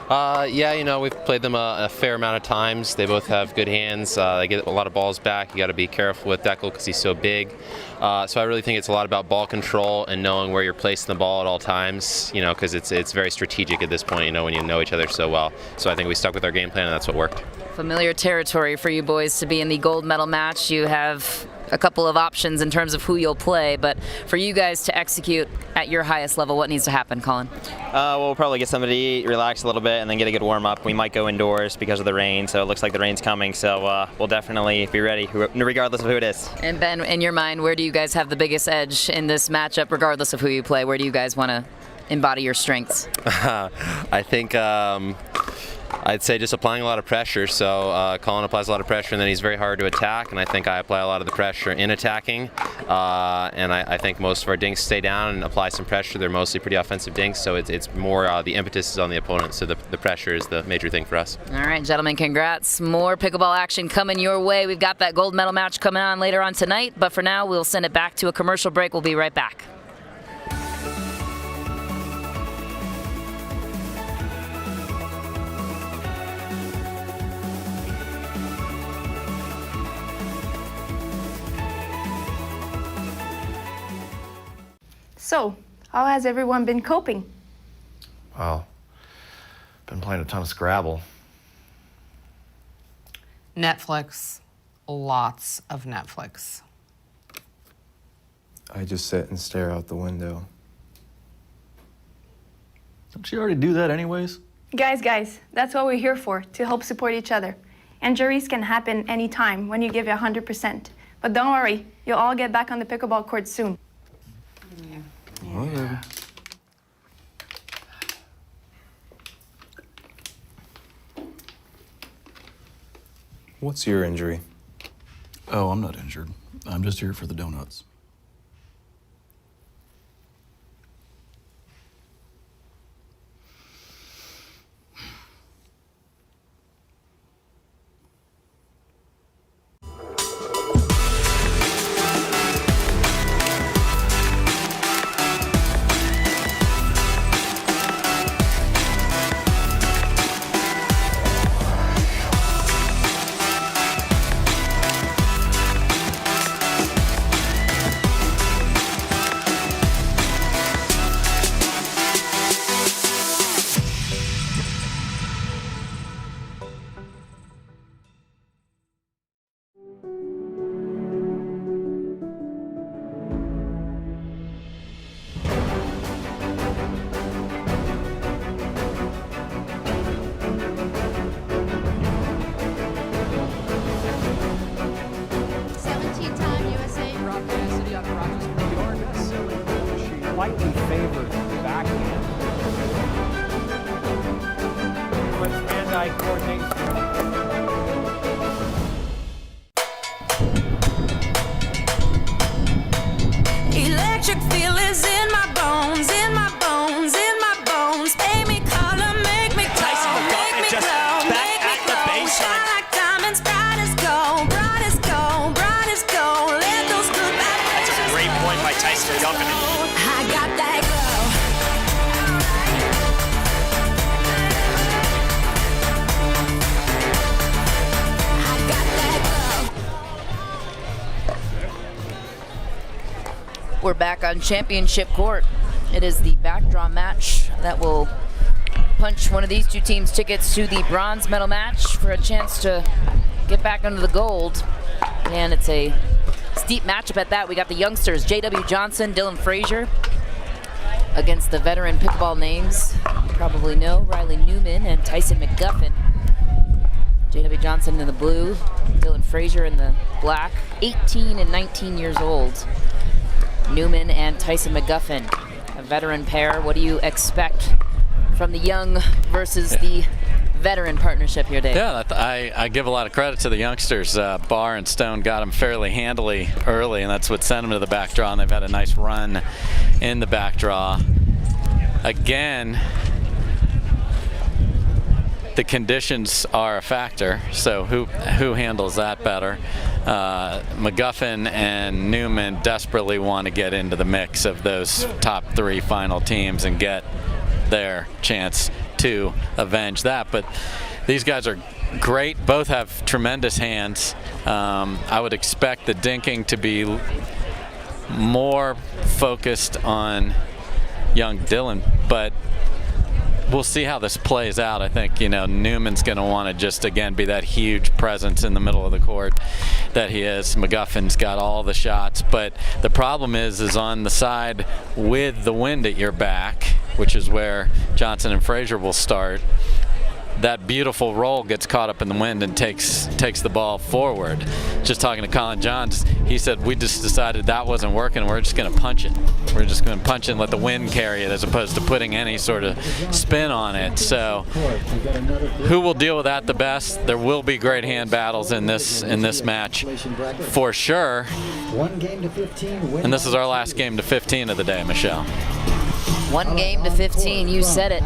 Yeah, you know, we've played them a fair amount of times. They both have good hands. They get a lot of balls back. You got to be careful with Deckel because he's so big. So I really think it's a lot about ball control and knowing where you're placing the ball at all times, you know, because it's very strategic at this point, you know, when you know each other so well. So I think we stuck with our game plan and that's what worked. Familiar territory for you boys to be in the gold medal match. You have a couple of options in terms of who you'll play, but for you guys to execute at your highest level, what needs to happen, Colin? We'll probably get somebody to eat, relax a little bit, and then get a good warm-up. We might go indoors because of the rain, so it looks like the rain's coming, so we'll definitely be ready, regardless of who it is. And Ben, in your mind, where do you guys have the biggest edge in this matchup, regardless of who you play? Where do you guys want to embody your strengths? I think I'd say just applying a lot of pressure. So Colin applies a lot of pressure, and then he's very hard to attack. And I think I apply a lot of the pressure in attacking. And I think most of our dinks stay down and apply some pressure. They're mostly pretty offensive dinks, so it's more the impetus is on the opponent. So the pressure is the major thing for us. All right, gentlemen, congrats. More pickleball action coming your way. We've got that gold medal match coming on later on tonight. But for now, we'll send it back to a commercial break. We'll be right back. So, how has everyone been coping? Well, been playing a ton of Scrabble. Netflix. Lots of Netflix. I just sit and stare out the window. Don't you already do that anyways? Guys, that's what we're here for, to help support each other. Injuries can happen anytime when you give your 100%. But don't worry, you'll all get back on the pickleball court soon. Whatever. What's your injury? Oh, I'm not injured. I'm just here for the donuts. Slightly favored backhand. Much hand-eye coordination. Electric feel is in my bones, in my bones, in my bones. Make me color, make me glow, make me glow, make me glow. Shine like diamonds, bright as gold, bright as gold, bright as gold. Let those good vibrations. That's a great point by Tyson dumping it. I got that glow. I got that glow. We're back on championship court. It is the Backdraw match that will punch one of these two teams' tickets to the bronze medal match for a chance to get back under the gold. And it's a steep matchup at that. We got the youngsters, J.W. Johnson, Dylan Frazier, against the veteran pickleball names you probably know, Riley Newman and Tyson McGuffin. J.W. Johnson in the blue, Dylan Frazier in the black, 18 and 19 years old. Newman and Tyson McGuffin, a veteran pair. What do you expect from the young versus the veteran partnership here, Dave? Yeah, I give a lot of credit to the youngsters. Barr and Stone got them fairly handily early, and that's what sent them to the back draw, and they've had a nice run in the back draw. Again, the conditions are a factor, so who handles that better? McGuffin and Newman desperately want to get into the mix of those top 3 final teams and get their chance to avenge that. But these guys are great. Both have tremendous hands. I would expect the dinking to be more focused on young Dylan, but we'll see how this plays out. I think, Newman's going to want to just, again, be that huge presence in the middle of the court that he is. McGuffin's got all the shots, but the problem is on the side with the wind at your back, which is where Johnson and Frazier will start. That beautiful roll gets caught up in the wind and takes the ball forward. Just talking to Colin Johns, he said, we just decided that wasn't working. We're just going to punch it. We're just going to punch it and let the wind carry it as opposed to putting any sort of spin on it. So who will deal with that the best? There will be great hand battles in this match for sure. And this is our last game to 15 of the day, Michelle. 1 game to 15, you said it.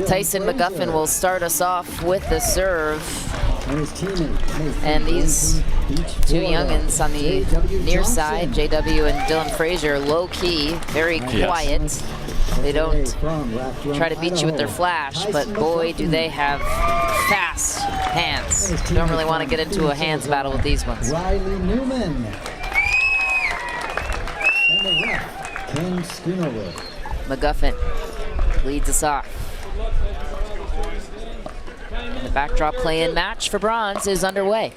Tyson McGuffin will start us off with the serve. And these 2 youngins on the near side, JW and Dylan Frazier, low-key, very quiet. They don't try to beat you with their flash, but boy, do they have fast hands. You don't really want to get into a hands battle with these ones. Riley Newman. And the ref, Ken Schoonover. McGuffin leads us off. The backdraw play-in match for bronze is underway.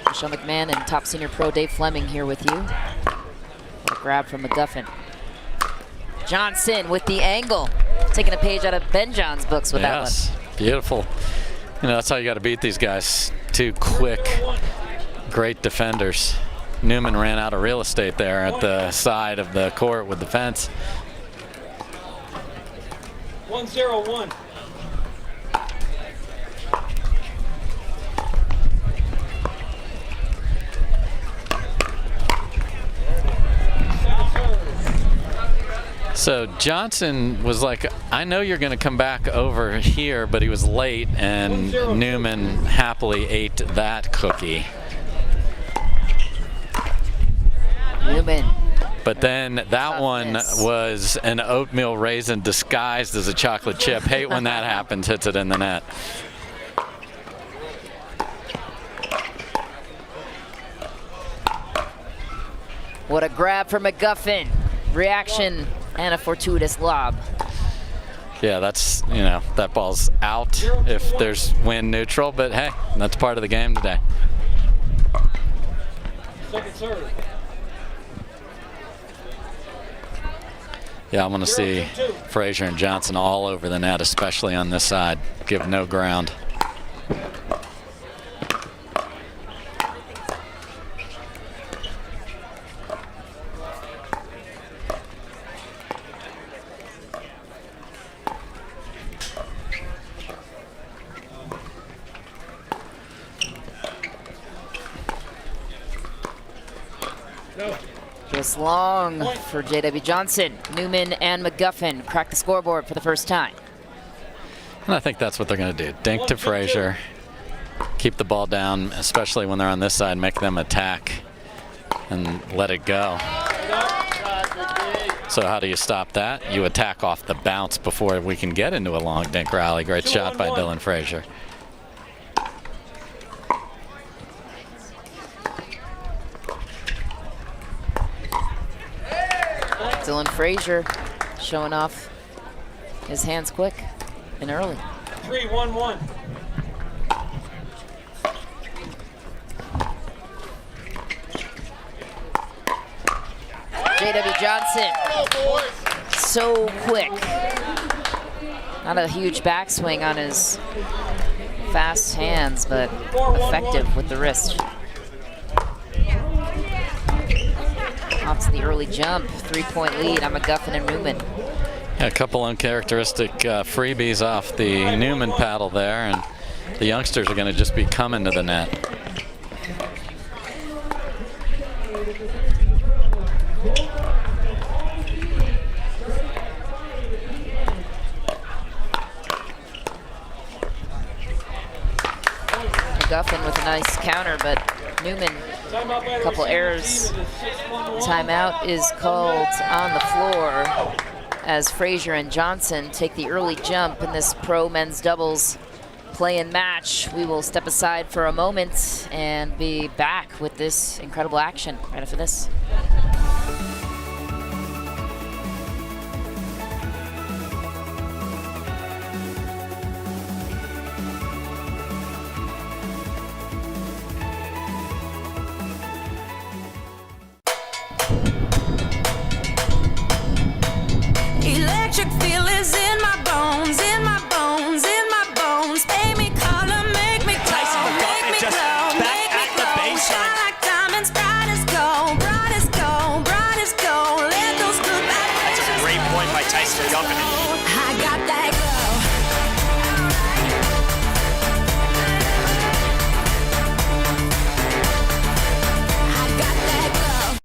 Michelle McMahon and top senior pro Dave Fleming here with you. What a grab from McGuffin. Johnson with the angle. Taking a page out of Ben John's books with that one. Beautiful. That's how you got to beat these guys. 2 quick, great defenders. Newman ran out of real estate there at the side of the court with the fence. 1-0-1. So Johnson was like, I know you're going to come back over here, but he was late, and Newman happily ate that cookie. Newman. But then that one was an oatmeal raisin disguised as a chocolate chip. Hate when that happens, hits it in the net. What a grab for McGuffin. Reaction and a fortuitous lob. Yeah, that's, that ball's out if there's wind neutral, but hey, that's part of the game today. Second serve. Yeah, I want to see Frazier and Johnson all over the net, especially on this side. Give no ground. Just long for JW Johnson. Newman and McGuffin crack the scoreboard for the first time. And I think that's what they're going to do. Dink to Frazier. Keep the ball down, especially when they're on this side. Make them attack and let it go. So how do you stop that? You attack off the bounce before we can get into a long dink rally. Great shot by Dylan Frazier. Dylan Frazier showing off his hands quick and early. 3-1-1. JW Johnson, so quick. Not a huge backswing on his fast hands, but effective with the wrist. Off to the early jump, 3-point lead on McGuffin and Newman. Yeah, a couple uncharacteristic freebies off the Newman paddle there, and the youngsters are going to just be coming to the net. McGuffin with a nice counter, but Newman, a couple errors. Timeout is called on the floor as Frazier and Johnson take the early jump in this pro men's doubles play-in match. We will step aside for a moment and be back with this incredible action right after this. Electric feel is in my bones, in my bones, in my bones. Pay me color, make me glow, make me glow, make me glow. Shine like diamonds, bright as gold, bright as gold, bright as gold. Let those good vibes. That's a great point by Tyson McGuffin. I got that glow. I got that glow.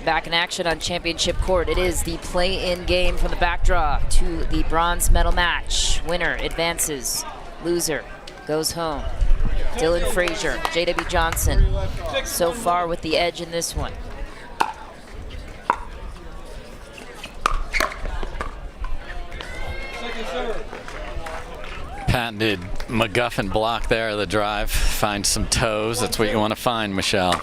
Back in action on championship court. It is the play-in game from the Backdraw to the bronze medal match. Winner advances, loser goes home. Dylan Frazier, J.W. Johnson, so far with the edge in this one. Patented McGuffin block there, the drive. Find some toes. That's what you want to find, Michelle.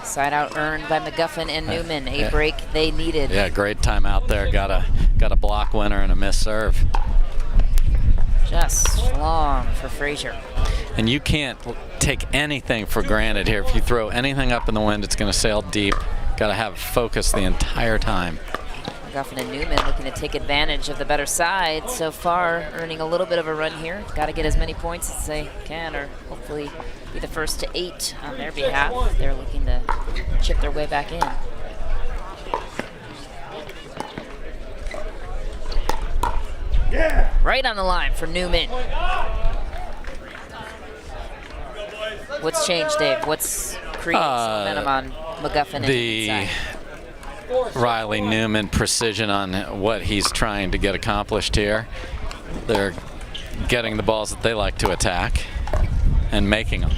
Side out earned by McGuffin and Newman. A break they needed. Yeah, great timeout there. Got a block winner and a missed serve. Just long for Frazier. And you can't take anything for granted here. If you throw anything up in the wind, it's going to sail deep. Got to have focus the entire time. McGuffin and Newman looking to take advantage of the better side. So far, earning a little bit of a run here. Got to get as many points as they can, or hopefully be the first to 8 on their behalf. They're looking to chip their way back in. Yeah. Right on the line for Newman. What's changed, Dave? What's created momentum on McGuffin and the Riley Newman precision on what he's trying to get accomplished here. They're getting the balls that they like to attack and making them.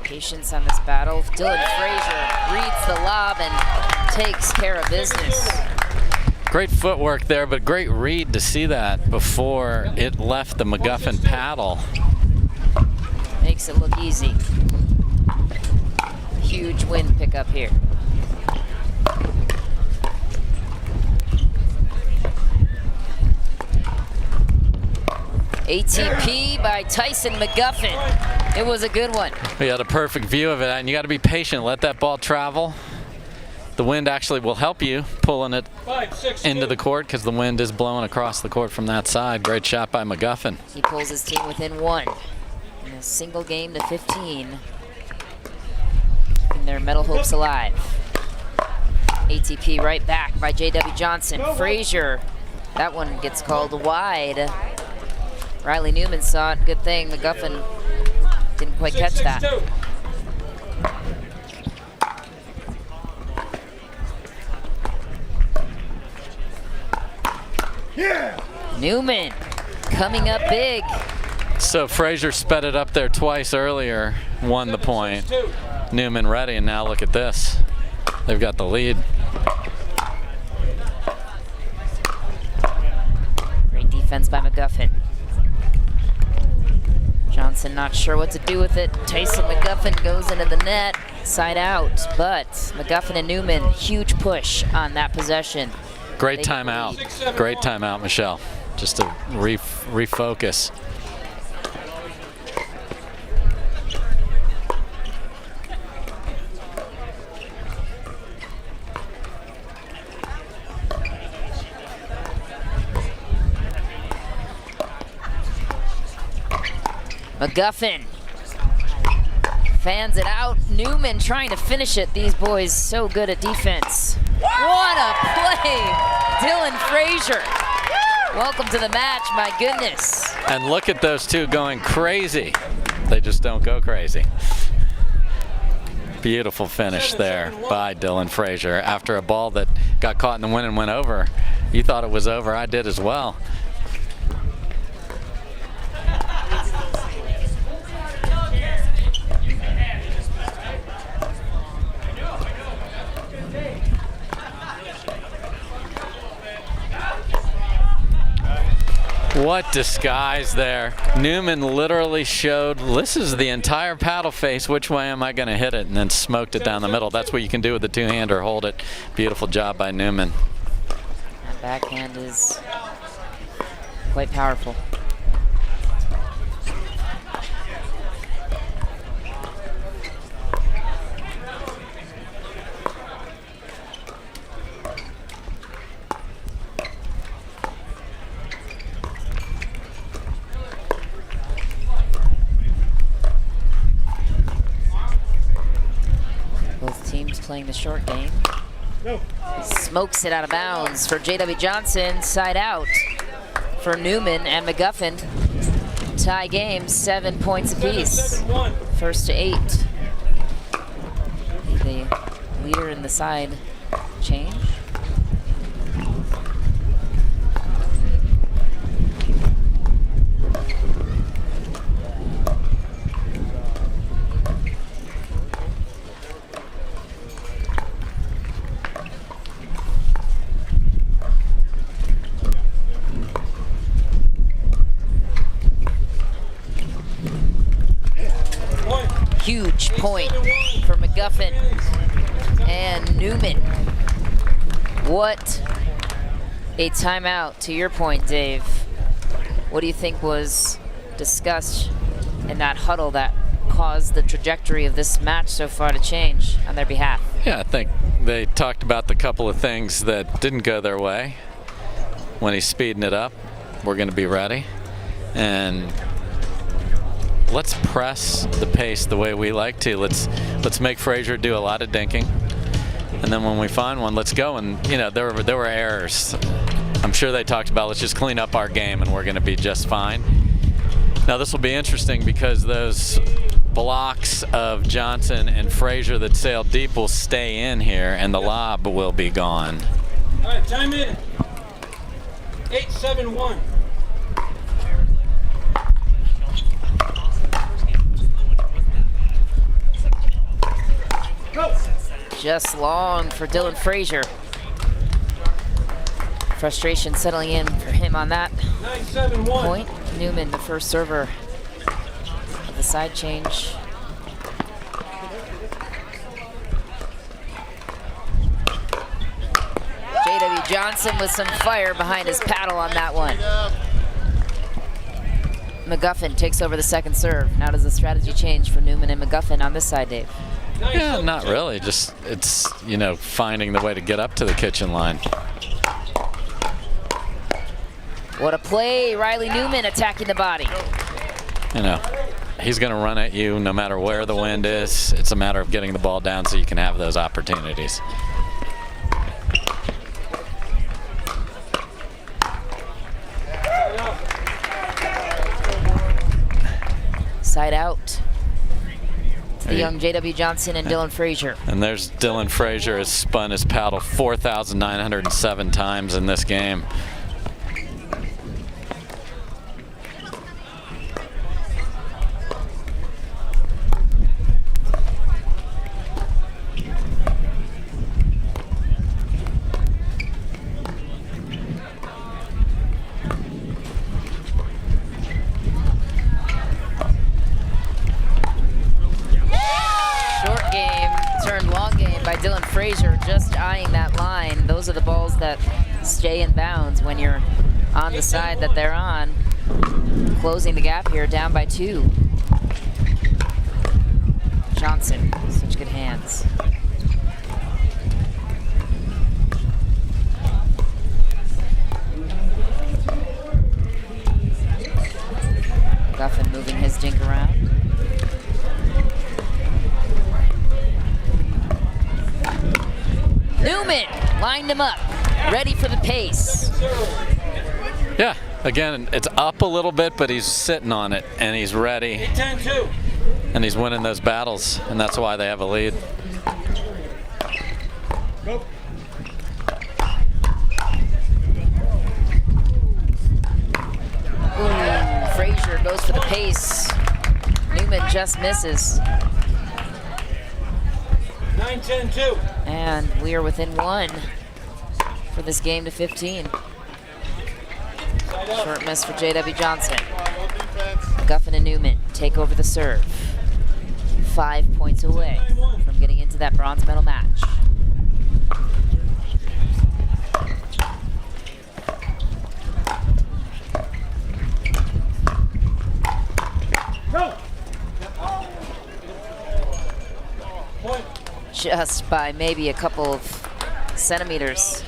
Patience on this battle. Dylan Frazier reads the lob and takes care of business. Great footwork there, but great read to see that before it left the McGuffin paddle. Makes it look easy. Huge win pickup here. ATP by Tyson McGuffin. It was a good one. We had a perfect view of it, and you got to be patient. Let that ball travel. The wind actually will help you pulling it into the court because the wind is blowing across the court from that side. Great shot by McGuffin. He pulls his team within 1 in a single game to 15. Keeping their medal hopes alive. ATP right back by J.W. Johnson. Frazier, that one gets called wide. Riley Newman saw it. Good thing McGuffin didn't quite catch that. Yeah. Newman coming up big. So Frazier sped it up there twice earlier, won the point. Newman ready, and now look at this. They've got the lead. Great defense by McGuffin. Johnson not sure what to do with it. Tyson McGuffin goes into the net, side out, but McGuffin and Newman, huge push on that possession. Great timeout. Great timeout, Michelle. Just to refocus. McGuffin fans it out. Newman trying to finish it. These boys so good at defense. What a play! Dylan Frazier. Welcome to the match, my goodness. And look at those two going crazy. They just don't go crazy. Beautiful finish there by Dylan Frazier after a ball that got caught in the wind and went over. You thought it was over. I did as well. What disguise there. Newman literally showed, this is the entire paddle face, which way am I going to hit it, and then smoked it down the middle. That's what you can do with the two-hander, hold it. Beautiful job by Newman. That backhand is quite powerful. Playing the short game. Smokes it out of bounds for J.W. Johnson. Side out for Newman and McGuffin. Tie game, 7 points apiece. First to 8. The leader in the side change. Huge point for McGuffin and Newman. What a timeout, to your point, Dave. What do you think was discussed in that huddle that caused the trajectory of this match so far to change on their behalf? Yeah, I think they talked about the couple of things that didn't go their way. When he's speeding it up, we're going to be ready. And let's press the pace the way we like to. Let's make Frazier do a lot of dinking, and then when we find one, let's go. And you know, there were errors. I'm sure they talked about, let's just clean up our game and we're going to be just fine. Now this will be interesting because those blocks of Johnson and Frazier that sailed deep will stay in here, and the lob will be gone. All right, time in. 8-7-1. Just long for Dylan Frazier. Frustration settling in for him on that 9-7-1. point. Newman, the first server of the side change. J.W. Johnson with some fire behind his paddle on that one. McGuffin takes over the second serve. Now does the strategy change for Newman and McGuffin on this side, Dave? Yeah, not really. Just it's, you know, finding the way to get up to the kitchen line. What a play. Riley Newman attacking the body. You know, he's going to run at you no matter where the wind is. It's a matter of getting the ball down so you can have those opportunities. Side out. The young J.W. Johnson and Dylan Frazier. And there's Dylan Frazier has spun his paddle 4,907 times in this game. just eyeing that line. Those are the balls that stay in bounds when you're on the side that they're on. Closing the gap here, down by 2. Johnson, such good hands. Guffin moving his dink around. Newman lined him up, ready for the pace. Yeah, again, it's up a little bit, but he's sitting on it, and he's ready. 10-2. And he's winning those battles, and that's why they have a lead. Go. Ooh, Frazier goes for the pace. Newman just misses. 9-10-2. And we are within 1 for this game to 15. Short miss for J.W. Johnson. Guffin and Newman take over the serve. 5 points away from getting into that bronze medal match. Go. Just by maybe a couple of centimeters.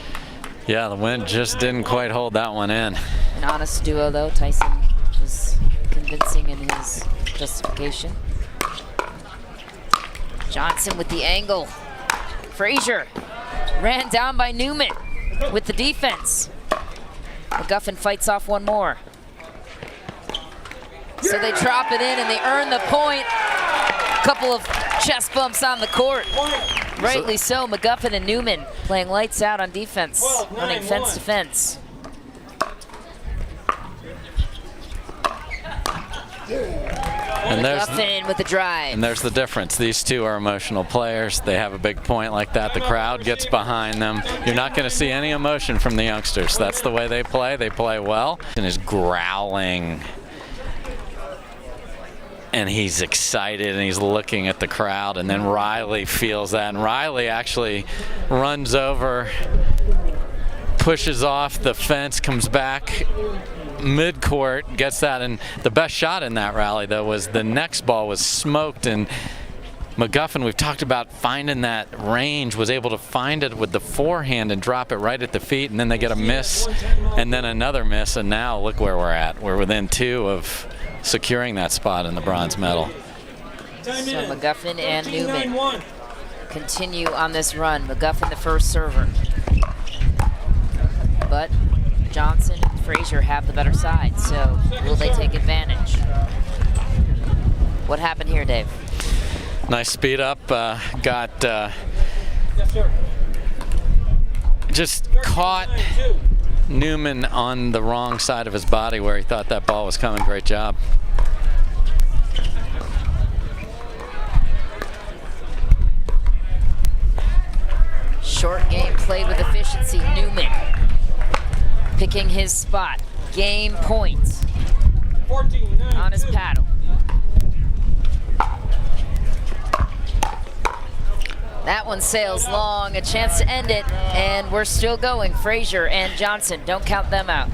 Yeah, the wind just didn't quite hold that one in. An honest duo, though. Tyson was convincing in his justification. Johnson with the angle. Frazier ran down by Newman with the defense. McGuffin fights off one more. So they drop it in and they earn the point. Couple of chest bumps on the court. Rightly so, McGuffin and Newman playing lights out on defense, running fence to fence. And McGuffin with the drive. And there's the difference. These two are emotional players. They have a big point like that. The crowd gets behind them. You're not going to see any emotion from the youngsters. That's the way they play. They play well. And is growling. And he's excited and he's looking at the crowd, and then Riley feels that, and Riley actually runs over, pushes off the fence, comes back mid-court, gets that, and the best shot in that rally though was the next ball was smoked, and McGuffin, we've talked about finding that range, was able to find it with the forehand and drop it right at the feet, and then they get a miss and then another miss, and now look where we're at. We're within 2 of securing that spot in the bronze medal. So McGuffin and Newman continue on this run. McGuffin the first server. But Johnson and Frazier have the better side, so will they take advantage? What happened here, Dave? Nice speed up, just caught Newman on the wrong side of his body where he thought that ball was coming. Great job. Short game played with efficiency. Newman picking his spot. Game point on his paddle. That one sails long, a chance to end it, and we're still going. Frazier and Johnson, don't count them out.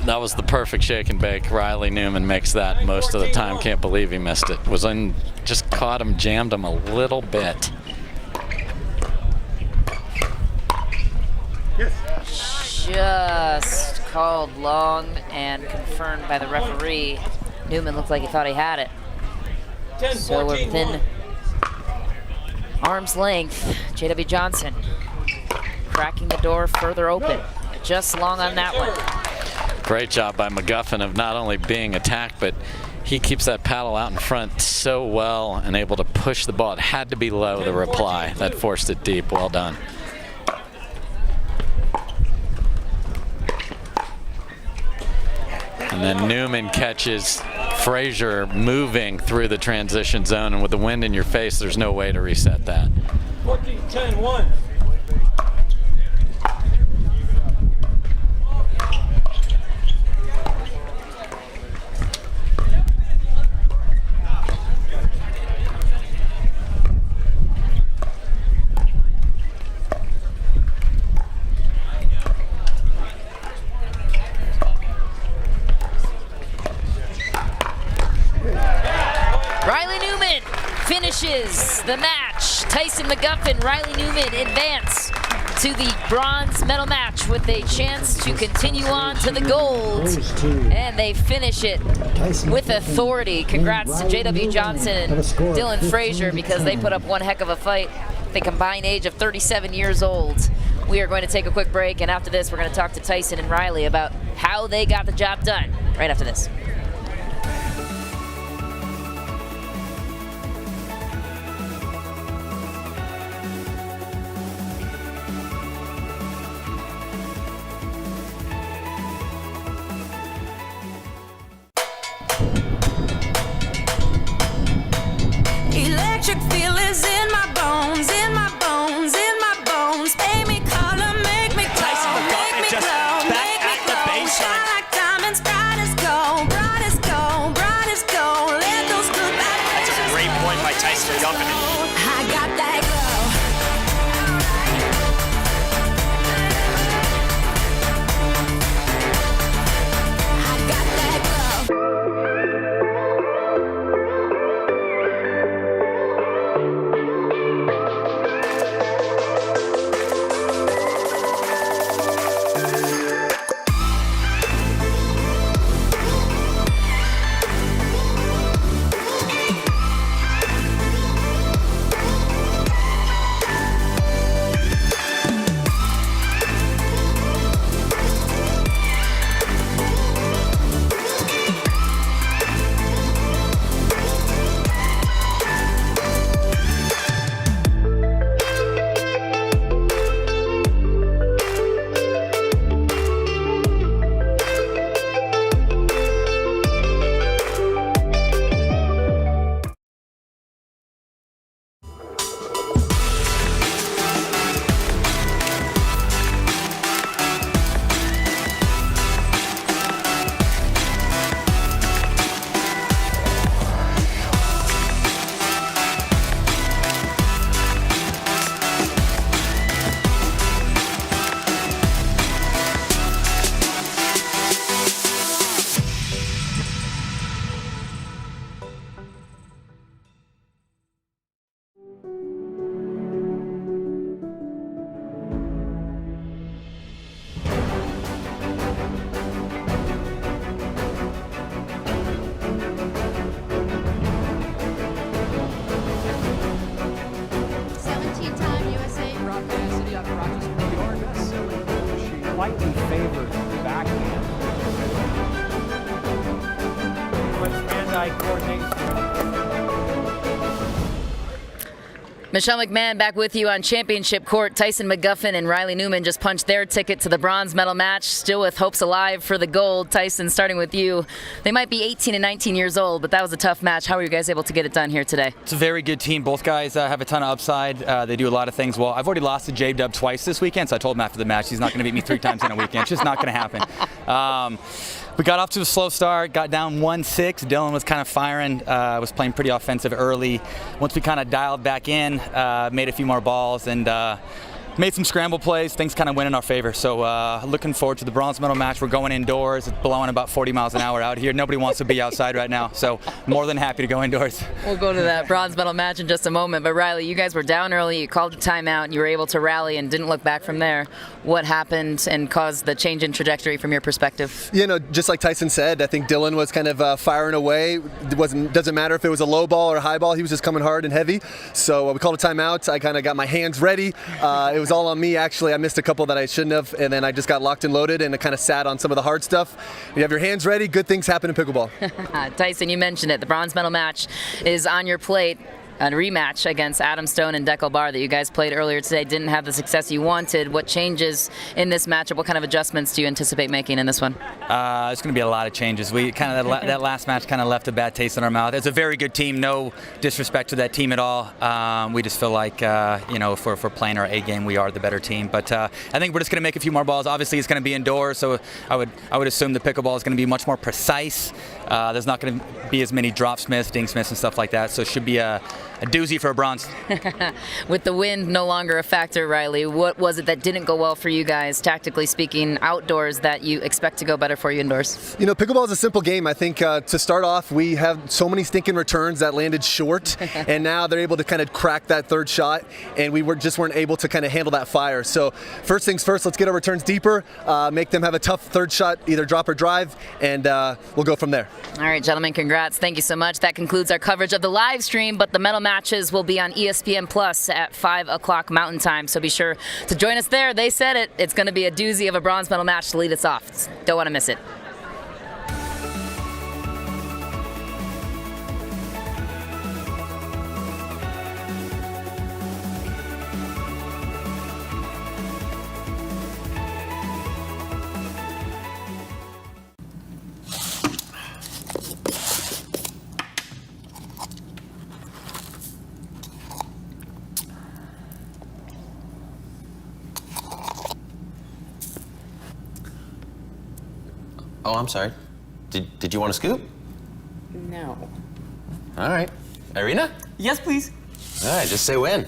That was the perfect shake and bake. Riley Newman makes that most of the time. Can't believe he missed it. Was in, just caught him, jammed him a little bit. Just called long and confirmed by the referee. Newman looked like he thought he had it. So we're within arm's length. J.W. Johnson cracking the door further open. Just long on that one. Great job by McGuffin of not only being attacked, but he keeps that paddle out in front so well and able to push the ball. It had to be low, the reply. That forced it deep. Well done. And then Newman catches Frazier moving through the transition zone, and with the wind in your face, there's no way to reset that. 14-10-1. the match. Tyson McGuffin, Riley Newman advance to the bronze medal match with a chance to continue on to the gold. And they finish it with authority. Congrats to J.W. Johnson and Dylan Frazier because they put up one heck of a fight. The combined age of 37 years old. We are going to take a quick break, and after this, we're going to talk to Tyson and Riley about how they got the job done. Right after this. Electric feel is in my bones, in my bones, in my bones. Pay me color, make me glow, make me glow, make me glow. Shine like diamonds, bright as gold, bright as gold, bright as gold. Let those good vibrations. That's a great point by Tyson McGuffin. I got that glow. Slightly favored backhand. With hand-eye coordination. Michelle McMahon back with you on championship court. Tyson McGuffin and Riley Newman just punched their ticket to the bronze medal match, still with hopes alive for the gold. Tyson, starting with you. They might be 18 and 19 years old, but that was a tough match. How were you guys able to get it done here today? It's a very good team. Both guys have a ton of upside. They do a lot of things well. I've already lost to J-Dub twice this weekend, so I told him after the match he's not going to beat me 3 times in a weekend. It's just not going to happen. We got off to a slow start, got down 1-6. Dylan was kind of firing, was playing pretty offensive early. Once we kind of dialed back in, made a few more balls and made some scramble plays, things kind of went in our favor. So looking forward to the bronze medal match. We're going indoors. It's blowing about 40 miles an hour out here. Nobody wants to be outside right now, so more than happy to go indoors. We'll go to that bronze medal match in just a moment. But Riley, you guys were down early. You called a timeout, and you were able to rally and didn't look back from there. What happened and caused the change in trajectory from your perspective? You know, just like Tyson said, I think Dylan was kind of firing away. Doesn't matter if it was a low ball or a high ball. He was just coming hard and heavy. So we called a timeout. I kind of got my hands ready. It was all on me, actually. I missed a couple that I shouldn't have, and then I just got locked and loaded, and I kind of sat on some of the hard stuff. You have your hands ready, good things happen in pickleball. Tyson, you mentioned it. The bronze medal match is on your plate. A rematch against Adam Stone and Dekel Bar that you guys played earlier today. Didn't have the success you wanted. What changes in this matchup? What kind of adjustments do you anticipate making in this one? There's going to be a lot of changes. We kind of that last match kind of left a bad taste in our mouth. It's a very good team. No disrespect to that team at all. We just feel like you know, if we're playing our A game, we are the better team. But I think we're just going to make a few more balls. Obviously, it's going to be indoors, so I would assume the pickleball is going to be much more precise. There's not going to be as many drop smiths, ding smiths, and stuff like that. So it should be a a doozy for a bronze. With the wind no longer a factor, Riley, what was it that didn't go well for you guys, tactically speaking, outdoors, that you expect to go better for you indoors? You know, pickleball is a simple game. I think to start off, we have so many stinking returns that landed short, and now they're able to kind of crack that third shot, and we weren't able to kind of handle that fire. So first things first, let's get our returns deeper, make them have a tough third shot, either drop or drive, and we'll go from there. All right, gentlemen, congrats. Thank you so much. That concludes our coverage of the live stream, but the medal matches will be on ESPN Plus at 5 o'clock Mountain Time, so be sure to join us there. They said it. It's going to be a doozy of a bronze medal match to lead us off. Don't want to miss it. Oh, I'm sorry. Did you want a scoop? No. All right. Irina? Yes, please. All right, just say when.